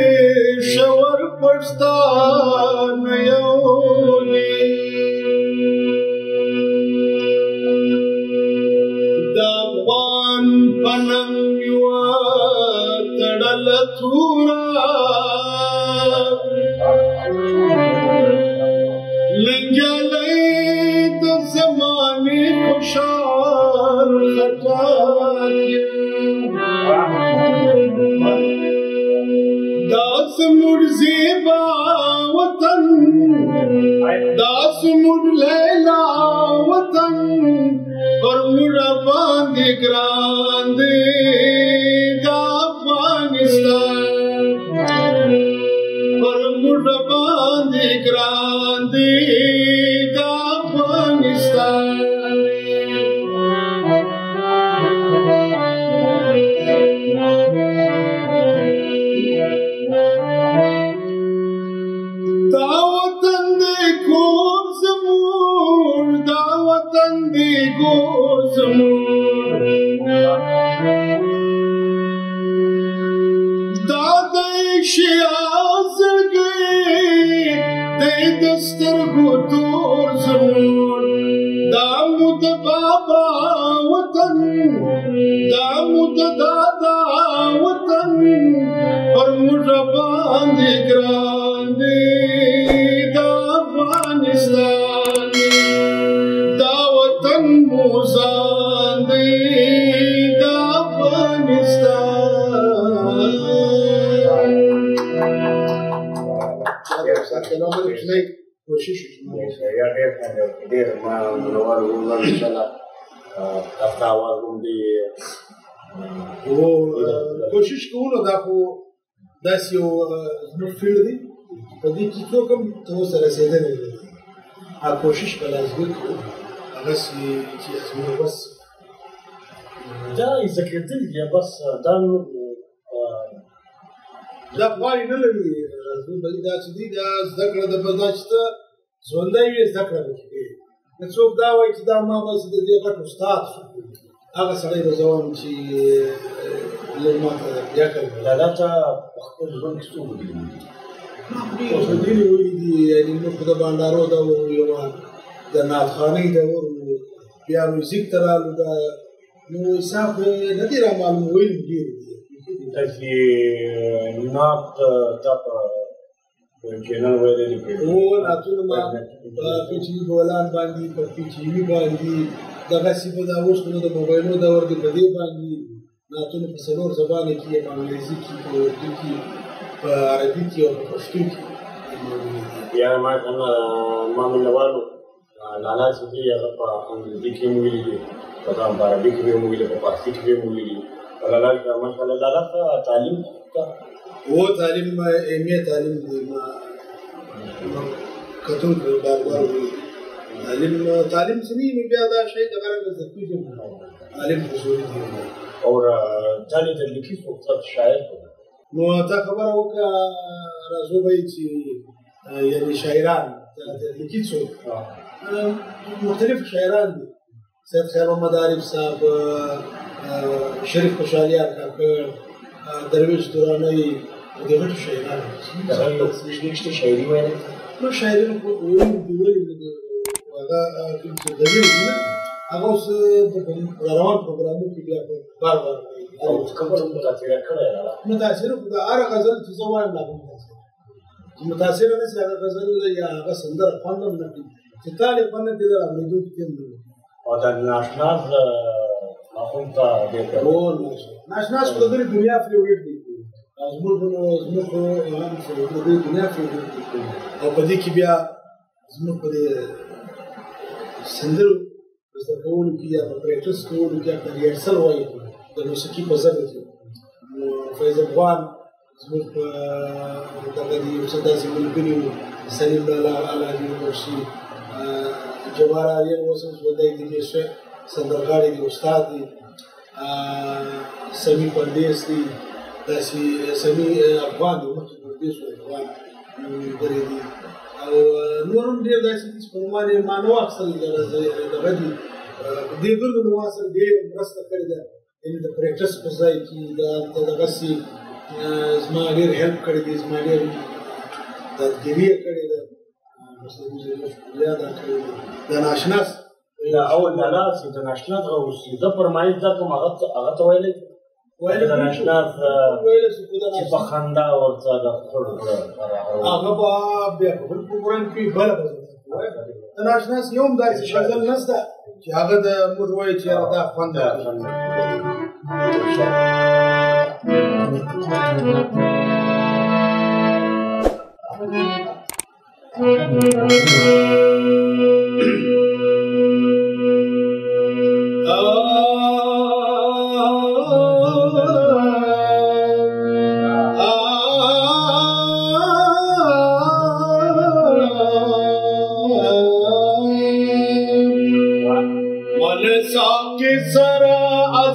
پښتانه یو دي د افغان په ننګ یوه تړله توره لنګیالی د زمانې خوشحال خټک یم دا زموږ زیبا وطن دا زموږ لیلا وطن پر موږ باندې ګران دی دا افغانستان پر موږ باندې ګران دی دا افغانستان دا وطن دی کور زموږ دا وطن دی کور زموږ دا دی شیا زړګی دی د سترګو تور زموږ دا مو د بابا وطن دا مو د دادا وطن پر موږ باندې ګران دی دا افغانستان دا وطن مو ځان دی دا افغانستان کوشش ډېر ما منور وګورم انشاءالله تاسو اواز هم دی کوشش کوو دا خو داسې یو زموږ فیلډ دی په دې کې څوک هم تر اوسه رسېدلی دی کوشش به لازمي کوو هغسې چې زموږ بس دا زده کېدل یا بس دا نور دا غواړي نه لري دا چې دی دا زده کړه ده بس دا چې ته ژوندی وي زده کړه به کوې که څوک دا وایي چې دا ما بس د دې غټ استاد شو هغه سړی به زه وایم چې لږ ماته بیا کوي لالا ته په خپل ژوند کې څه ولیدل اوس ډېرې ویلي دي یعنې موږ خو د بانډارو دور یوه د نعتخوانۍ دور بیا میوزیک ته رالو دا نو حساب نه دي رامعلوم ویلي ډېر دي داسې نعت تا په چینل ویلي کړي نعتونه ما په پیچلي بولان باندې په پیچلي باندې دغسې به دا اوس نو د موبایلو دور دی په دې باندې نعتونه په څلور زبانو کې په انګلیزي کې په اردو کې په عربي کې او په پښتو کې یا ما مینوالو لالا چې دی هغه په انګلیزي کې مو ویلي دي په عربي کې مو ویلي په فارسي کې مو ویلي دي لالا ماشاءالله لالا ته تعلیم वो तालीम एम ए तालीम कतून बार-बार तालीम से नहीं मैं ज़्यादा शायद अगर मैं ज़रूरी जो तालीम ज़रूरी थी और जाने जब लिखी सोच शायद वो था खबर हो का राजू भाई जी यानी शायरान लिखी सोच मुख्तलिफ शायरान सैयद खैर मोहम्मद आरिफ साहब शरीफ खुशालिया काकड़ दरवेश दुरानी دغه شاعران نشته شاعري وایي نو شاعران په وایي دی هغه کوم څه دی هغه اوس د روان پروګرامو کې بیا بار او کوم متاثر کړی متاثر خو دا هر غزل چې زه وایم لا متاثر نه سي هغه غزل یا هغه سندره خوندم نه چې طالب باندې د اورېدو کې او دا ناشناز مفهوم ته دی او ناشناز په دې دنیا فیوریټ دی زموږ په دنیا فیوریټ دی او په دې کې بیا زموږ په سندرو زده کولو کې یا په پریکټس کولو کې په ریهرسل وایي د موسیقي په ژبه کې نو فیض افغان زموږ په دغه دي استاد داسې ملګري وو سلیم لالا علي ورشي جوهر آریان اوس هم ژوندی دي ښه سندرغاړي دي استاد دي سمي پردیس دي داسې سمي افغان دي مخکې پردیس و افغان ملګري دي او نور هم ډېر داسې دي چې په نوم باندې ما نه واخیستل دغه دي دې ګردو مې ما سره ډېر مرسته کړې ده یعنې د پریکټس په ځای کې دغسې زما ډېر هیلپ کړی دی زما ډېر دادګیري یې کړې ده شکریا دا کړې ده د ناشناس دا اول لالا چې د ناشناس اوسي زه فرمایش دا کوم هغه ته ویلی د ناشناس چې په خندا ورته د هغه به بیا په بل پروګرام کې بله به د ناشناس یو هم داسې غزل نشته چې هغه د موږ وایو چې دا خوند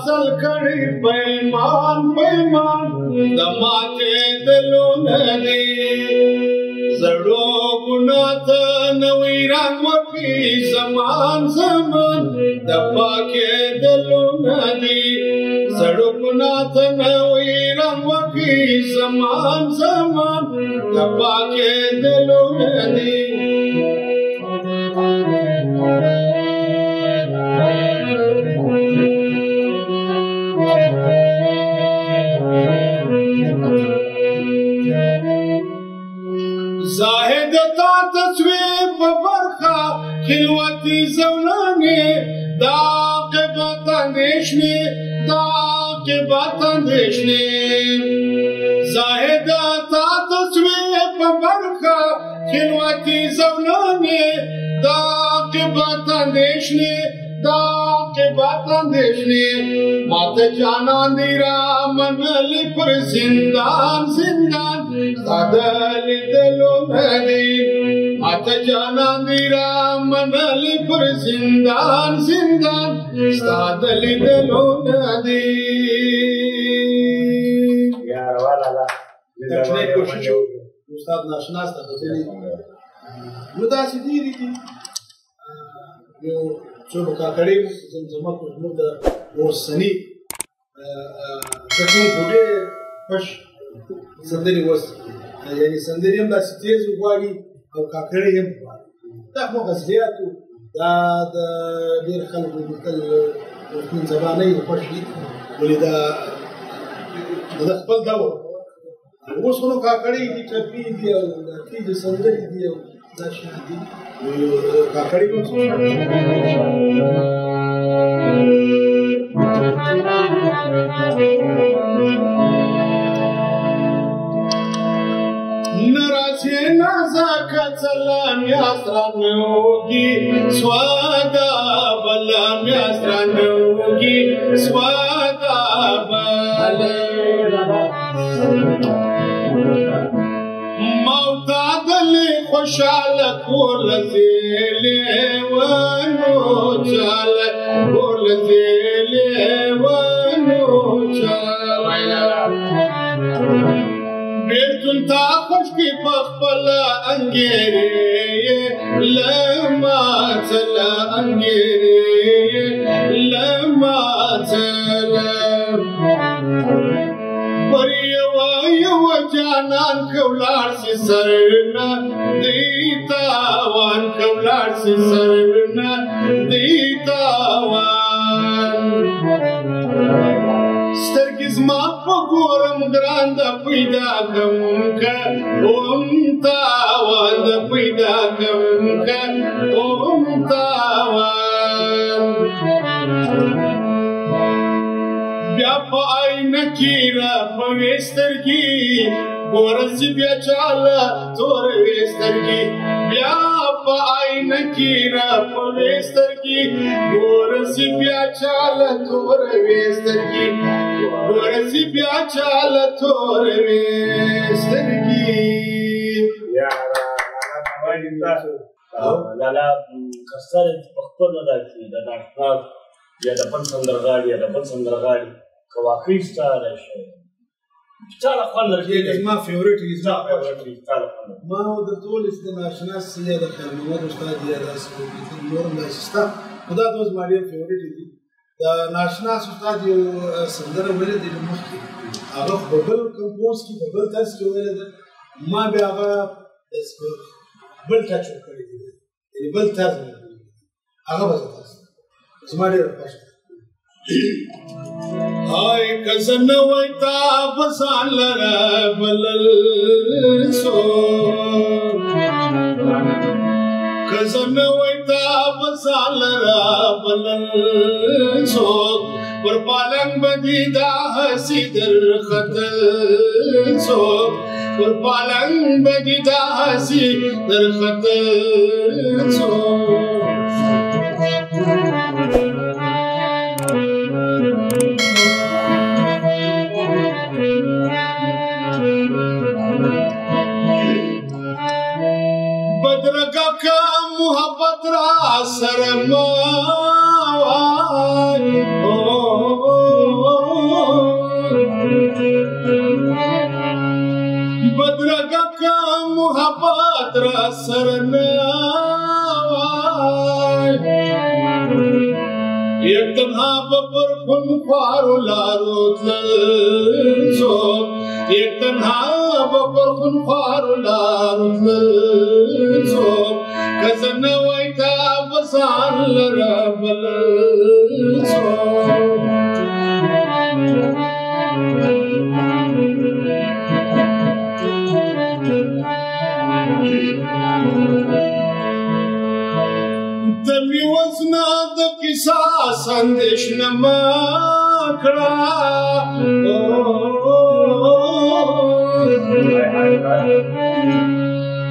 اصل کړي بېمان د ماته دلونه دي زړو ګنا ته نوې رنګ وکړي زمان د پاکه دلونه دي زړو ګنا ته نوې رنګ وکړي زمان د پاکه دلونه دي زاهد تا تصویر ببرخا خلوتی زولانی دا قبط اندیشنی زاهد تا تصویر ببرخا خلوتی زولانی دا قبط اندیشنی مات جانان دی را منلی پر زندان سادلی دلو ندی مات جانان دی را منلی پر زندان سادلی دلو ندی دکھنے کوشش استاد ناشناس تا غزلی مداسی دیری دی څو کاکړي زمزمه په موږ د ورسني کتون ګډه پښ سندري وس یعنی سندري هم داسې تیز وغواړي او کاکړي هم دا مو غزلياتو دا د ډېر خلکو مثل من زبانه پښ دي ولې دا خپل دور اوس نو کاکړي دي ټپي دي او د سندري دي او دا شي دي کاکړي کوم څه نراسي نازك سلام يا سرانوكي سوادا بلام يا سرانوكي سوادا بلام موتا دلي خوشال كل زيلي ونوشال كل زيلي ونوشال بیرتون تا خوش کی پخپل انگیری لما چلا انگیری لما چلا پر یو جانان کولار سی سرنا دیتا وان کولار سی سرنا دیتا وان سترګې زما په ګورم ګران د پیدا کوم که اوم تاوان د پیدا کوم که اوم تاوان بیا په آینه کې را پوې سترګې ګوره چې بیا چاله تورې سترګې بیا په آینه کې را پوې سترګې ګوره چې بیا چاله تورې سترګې ګوره چې بیا چاله تورې سترګې لالا کسر پخپل دا چې د ناشناس یا د بل سندرغاړي یا د بل سندرغاړي که واقعي ستا راشي چاله خوند درکېږي زما فیورټ ستا فیورټ چاله خوند ما د ټول د ناشناس یا د خیر محمد استاد یا د نور داسې شته خو دا دوه زما ډېر فیورټ دي د ناشناس استاد یو سندره ویلې دي مخکې هغه په بل کمپوز کې په بل طرز کې ویلې ده ما بیا هغه بل ټچ کړی دی یعنې بل طرز هغه به زه تاسو زما ډېر خوښ دی هاي کزن وای تا بسان لرا بلل سو کزن وای تا بسان لرا بلل سو پر پالنگ بدی دا حسی در خطل سو پر پالنگ بدی دا حسی در خطل سو بدرگا کا محبت را سرمائی بدرگا کا محبت را سرمائی یک تنها پر خون خوارو لارو تلسو یک تنها پر خون خوارو لارو تلسو کزن وای تا بسان لرا بلسو تمی وزنا د قصاص اندیشنما کړه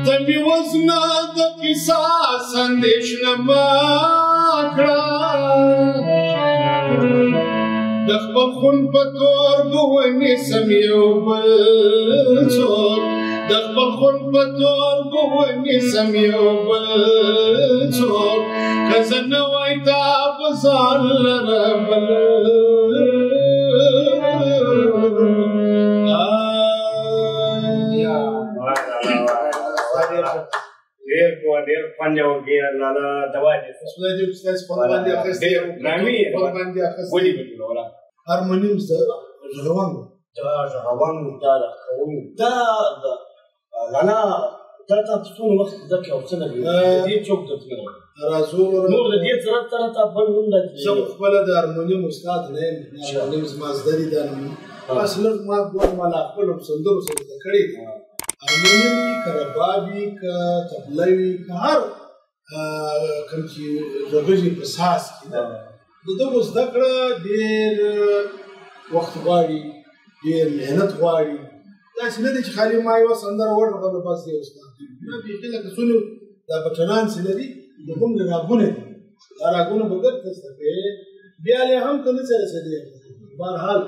تمی وزنا د قصاص اندیشنما کړه د خپل خون په تور بونې سم یو بل څوک د خپل خون په تور بونې سم یو بل څوک که زه نه وای تا په ځان لره بل ډېر خوند یې وکړي لالا دوا دې خدای دې ستاسو په باندې اخیستی نامي په باندې اخیستی ولې به جوړوله هارمونیم زده ژغوان دا ژغوان دا کوم دا لالا دا تاسو څونه وخت ځکه او څه نه دې څوک درته راځو نور د دې سره تا بل نوم لګي زه خپل د هارمونیم استاد نه یم هارمونیم زما زده دي دا نوم بس لږ ما ګور ما لا خپل سندرو سره زده کړي دي هارمونیم وي که رباب وي که طبله وي که هر کوم چې غږیږي په ساز کې د دغو زده کړه ډېر وخت غواړي ډېر محنت غواړي داسې نه دی چې خالي ما یوه سندره وډغله بس دی استاد نه بیخي لکه څونه دا بچنان چې لري د کوم راګونه دي دا راګونه به ګرد زده کوې بیا یې هم ته نه څه رسېدی بهرحال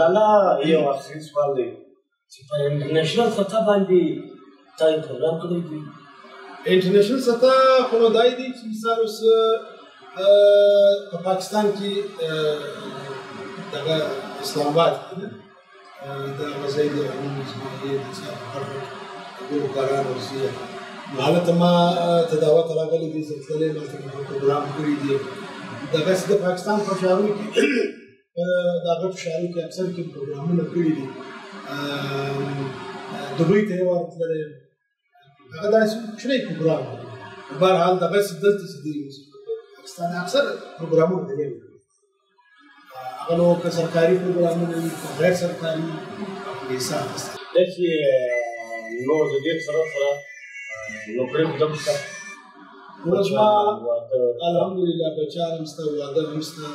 لالا یو اخري سوال دی چې په انټرنیشنل سطح باندې تا یې پروګرام کړی دی انټرنیشنل سطح خو نو دای دی چې مثال اوس په پاکستان کې دغه اسلام آباد کې دا غزای د علوم اسماعیلي د ګلوکارانو ورسیه نو هلته ما تداوت راغلی دي سلسلې ما ته پروګرام کړي دي دغسې د پاکستان په ښارونو کې د هغه په ښارونو کې اکثر کې پروګرامونه کړي دي دوبۍ ته یې ورتللی یم هغه داسې کوچنی پروګرام دی بهرحال دغسې دلته چې دی پاکستان اکثر پروګرامونه دی هغه نو که سرکاري پروګرامونه وي که غیر سرکاري په حساب داسې نور د دې سره نوکري خو دم شته نو زما الحمدلله بچیان هم شته واده هم شته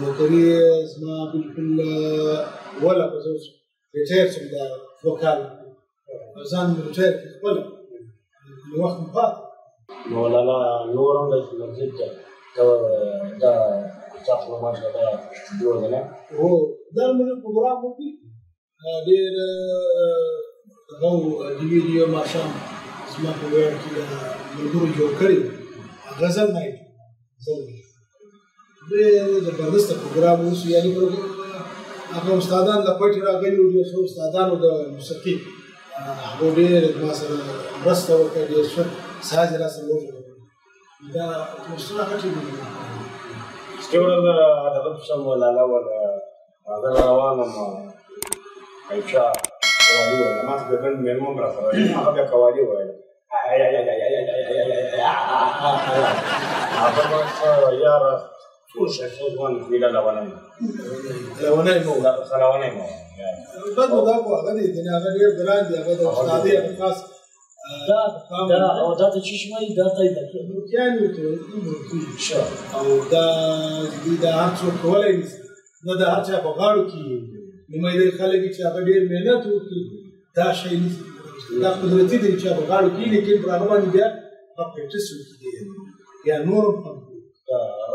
نوکري زما بلکل وله به زه اوس ریټایر شم دا دوه کاله ځان مې ریټایر کړي خپله وخت مې پاتې نو لالا نور هم داسې مزید ده دا تاسو له ماشه دا جوړ ده نه هو دا موږ پروګرام وکړي ډېر هغه ډي وي ډي ماښام زما په ویاړ کې د ملګرو جوړ کړی غزل نایټ ډېر زبردسته پروګرام اوس یعنې هغه استادان د پټې راغلي وو ډېر ښه استادانو د موسیقي هغو ډېر ما سره مرسته وکړه ډېر ښه ساز یې راسره وغږول دا اتموسفیر هغه ټینګ استوره د ربشم ولا لا ولا هذا روانم عائشة قوالي ولا ما تقدر من الممرة ما قبل قوالي ولا عبر يا رب شو شيء زمان في لا لا ولا مو بدو دا کو هغه دي دنیا هغه ډیر ګران دي هغه د استادي خاص دا او دا ته چې شوي دا ته د کیانو ته او دا هر څوک کولای نشي نه دا هر چا په غاړو کې نیمه دې خلک چې هغه ډیر مهنت وکړي دا شی نشي دا قدرتي دی چې په غاړو کې لیکن پر هغه باندې بیا په پریکټیس وکړي یا نور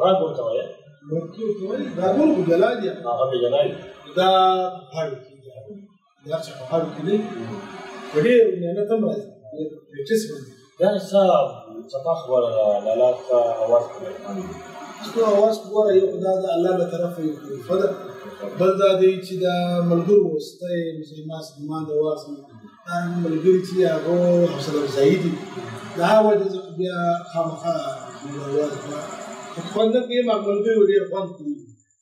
راګ ورته وایي نور کې وایي راګونو په جلا دي هغه په جلا دي دا غاړو کې دا چې په غاړو کې دی ډېر مهنت هم راځي پریکټیس باندې دا څه خبره لالا څه اواز کوي څه اواز ګوره یو دا د الله له طرفه یو فدا بل دا دی چې دا ملګرو وسته مسلمان د اواز دا ملګری چې هغه حوصله افزایي دي دا وجه زه بیا خامخا اواز خوند نه کوي ملګري ډېر خوند کوي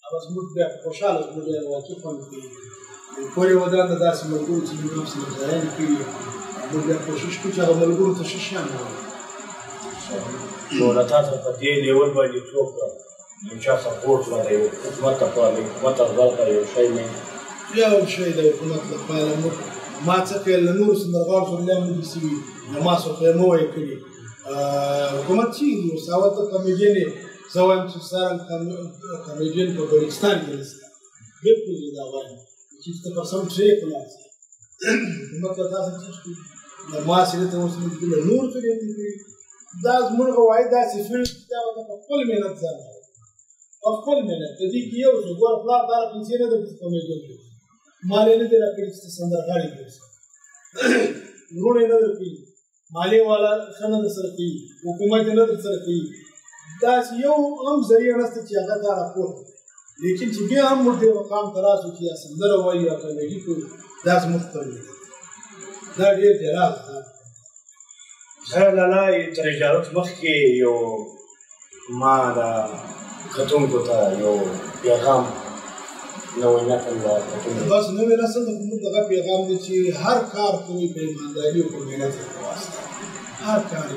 او زموږ بیا خوشحاله زموږ ډېر واقع خوند کوي پورې ودان د داسې ملګرو چې موږ حوصله افزایي کړي موږ بیا کوشش کوو چې هغه ملګرو ته ښه شیان ووایو نو له تاسو په دې لیول باندې څوک یو چا سپورټ لري حکومت ته حکومت ورته یو شی نه یو شی د حکومت لپاره ما څه کړل له نورو سندرغاړو سره لا نه دي سوي نو ما څه خو یې نه وایي کړي حکومت چې یو ساوت کمیډین زه وایم چې سره کمیډین په بلوچستان کې نشته بالکل دا وایم چې 50% ټریک ولاس حکومت ته تاسو چې ما سره ته اوس موږ نور څه دي دا زموږ غواړي دا سفیر دا په خپل مهنت سره په خپل مهنت د دې کې یو څه ګور پلان دار پنځه نه د کمیډین مالې نه دی راکړي چې سندرغاړي کوي ورونه نه درکړي مالې والا څنګه د سره کوي حکومت نه در سره کوي دا یو هم ذریعہ نشته چې هغه دا راپور لیکن چې بیا هم موږ د مقام تراسو چې سندره وایي او کمیډي کوي دا زموږ دا ډېر جراز ده خیر لالا تر اجازت مخکې یو ما دا کتونکو ته یو پیغام نوی نقل بس نوی نسل د موږ دغه پیغام دی چې هر کار کوي په ایمانداري او په مهنت واسطه هر کار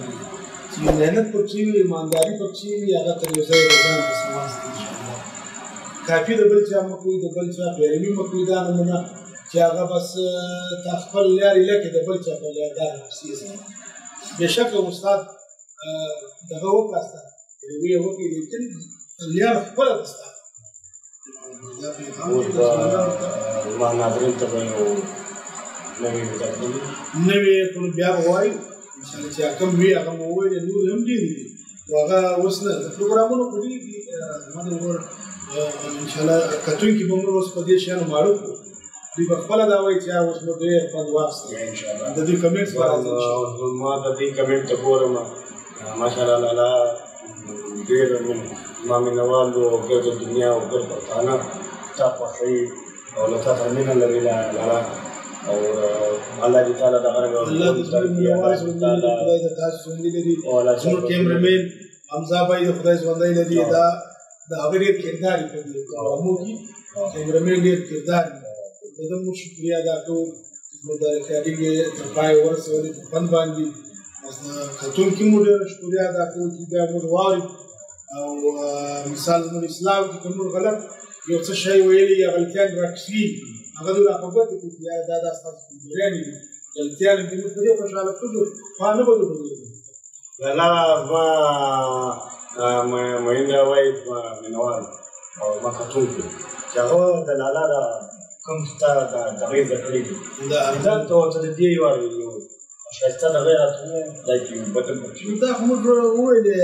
چې مهنت پکې وي ایمانداري پکې وي هغه تر یو ځای ځان په سماس دي کافي د بل چا مکوې د بل چا پیروي مکوې دا نمونه چې هغه بس تا خپل لارې لکې د بل چا په لارې نفسي بېشکه استاد دغه وکړه پیروي یې وکړي لیکن لار خپله ده ستا اوس به زما ناظرین ته به یو نوې متقدمې نوې خو بیا به وایو انشاءالله چې کوم وي هغه مو وویل نور هم ډېر دي نو هغه اوس نه د پروګرامونو خو ډېر دي زما د ورور انشاءالله کتونکي به موږ اوس په دې شیانو ماړه کړو دوی به خپله دا وایي چې اوس مو ډېر خوند واخیست انشاءالله د دوی کمنټس به راځي ما د دې کمنټ ته ګورم ماشاءالله لالا ډېر زما مینهوال او ګرد دنیا او ګرد پښتانه تا خوښوي او له تا سره مینه لري لالا او الله دې تعالی دغه الله دې مینهوال خدای د تاسو ژوندي لري زموږ کیمرمین حمزه بھائی د خدای ژوندی لري دا د هغه ډېر کردار یې په دې پروګرامو کې کیمرمین ډېر کردار د ده موږ شکریه ادا کوو زموږ د ریکارډینګ یې تر پایه ورسولې په فن باندې کتونکي مو ډېره شکریه ادا کوو چې بیا موږ واورو او مثال زموږ اسلام کې که موږ غلط یو څه شی ویلي یا غلطیان راکشي هغه دوی را په ګوته کړي چې دا ستاسو کمزوریانې دي غلطیانې دي موږ په دې خوشحاله کېږو خو نه به دوی لالا زما میندې وایي زما مینهوال او زما کتونکي چې هغه د لالا د کوم ستا دغې زده کړي دي دا ته ورته د دې یو ښایسته دغې راته ووایه دا کې یو بټن پکې دا خو موږ وویلې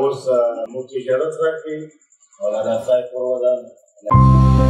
اوس موږ اجازه راکړئ او لالا صاحب ور ودان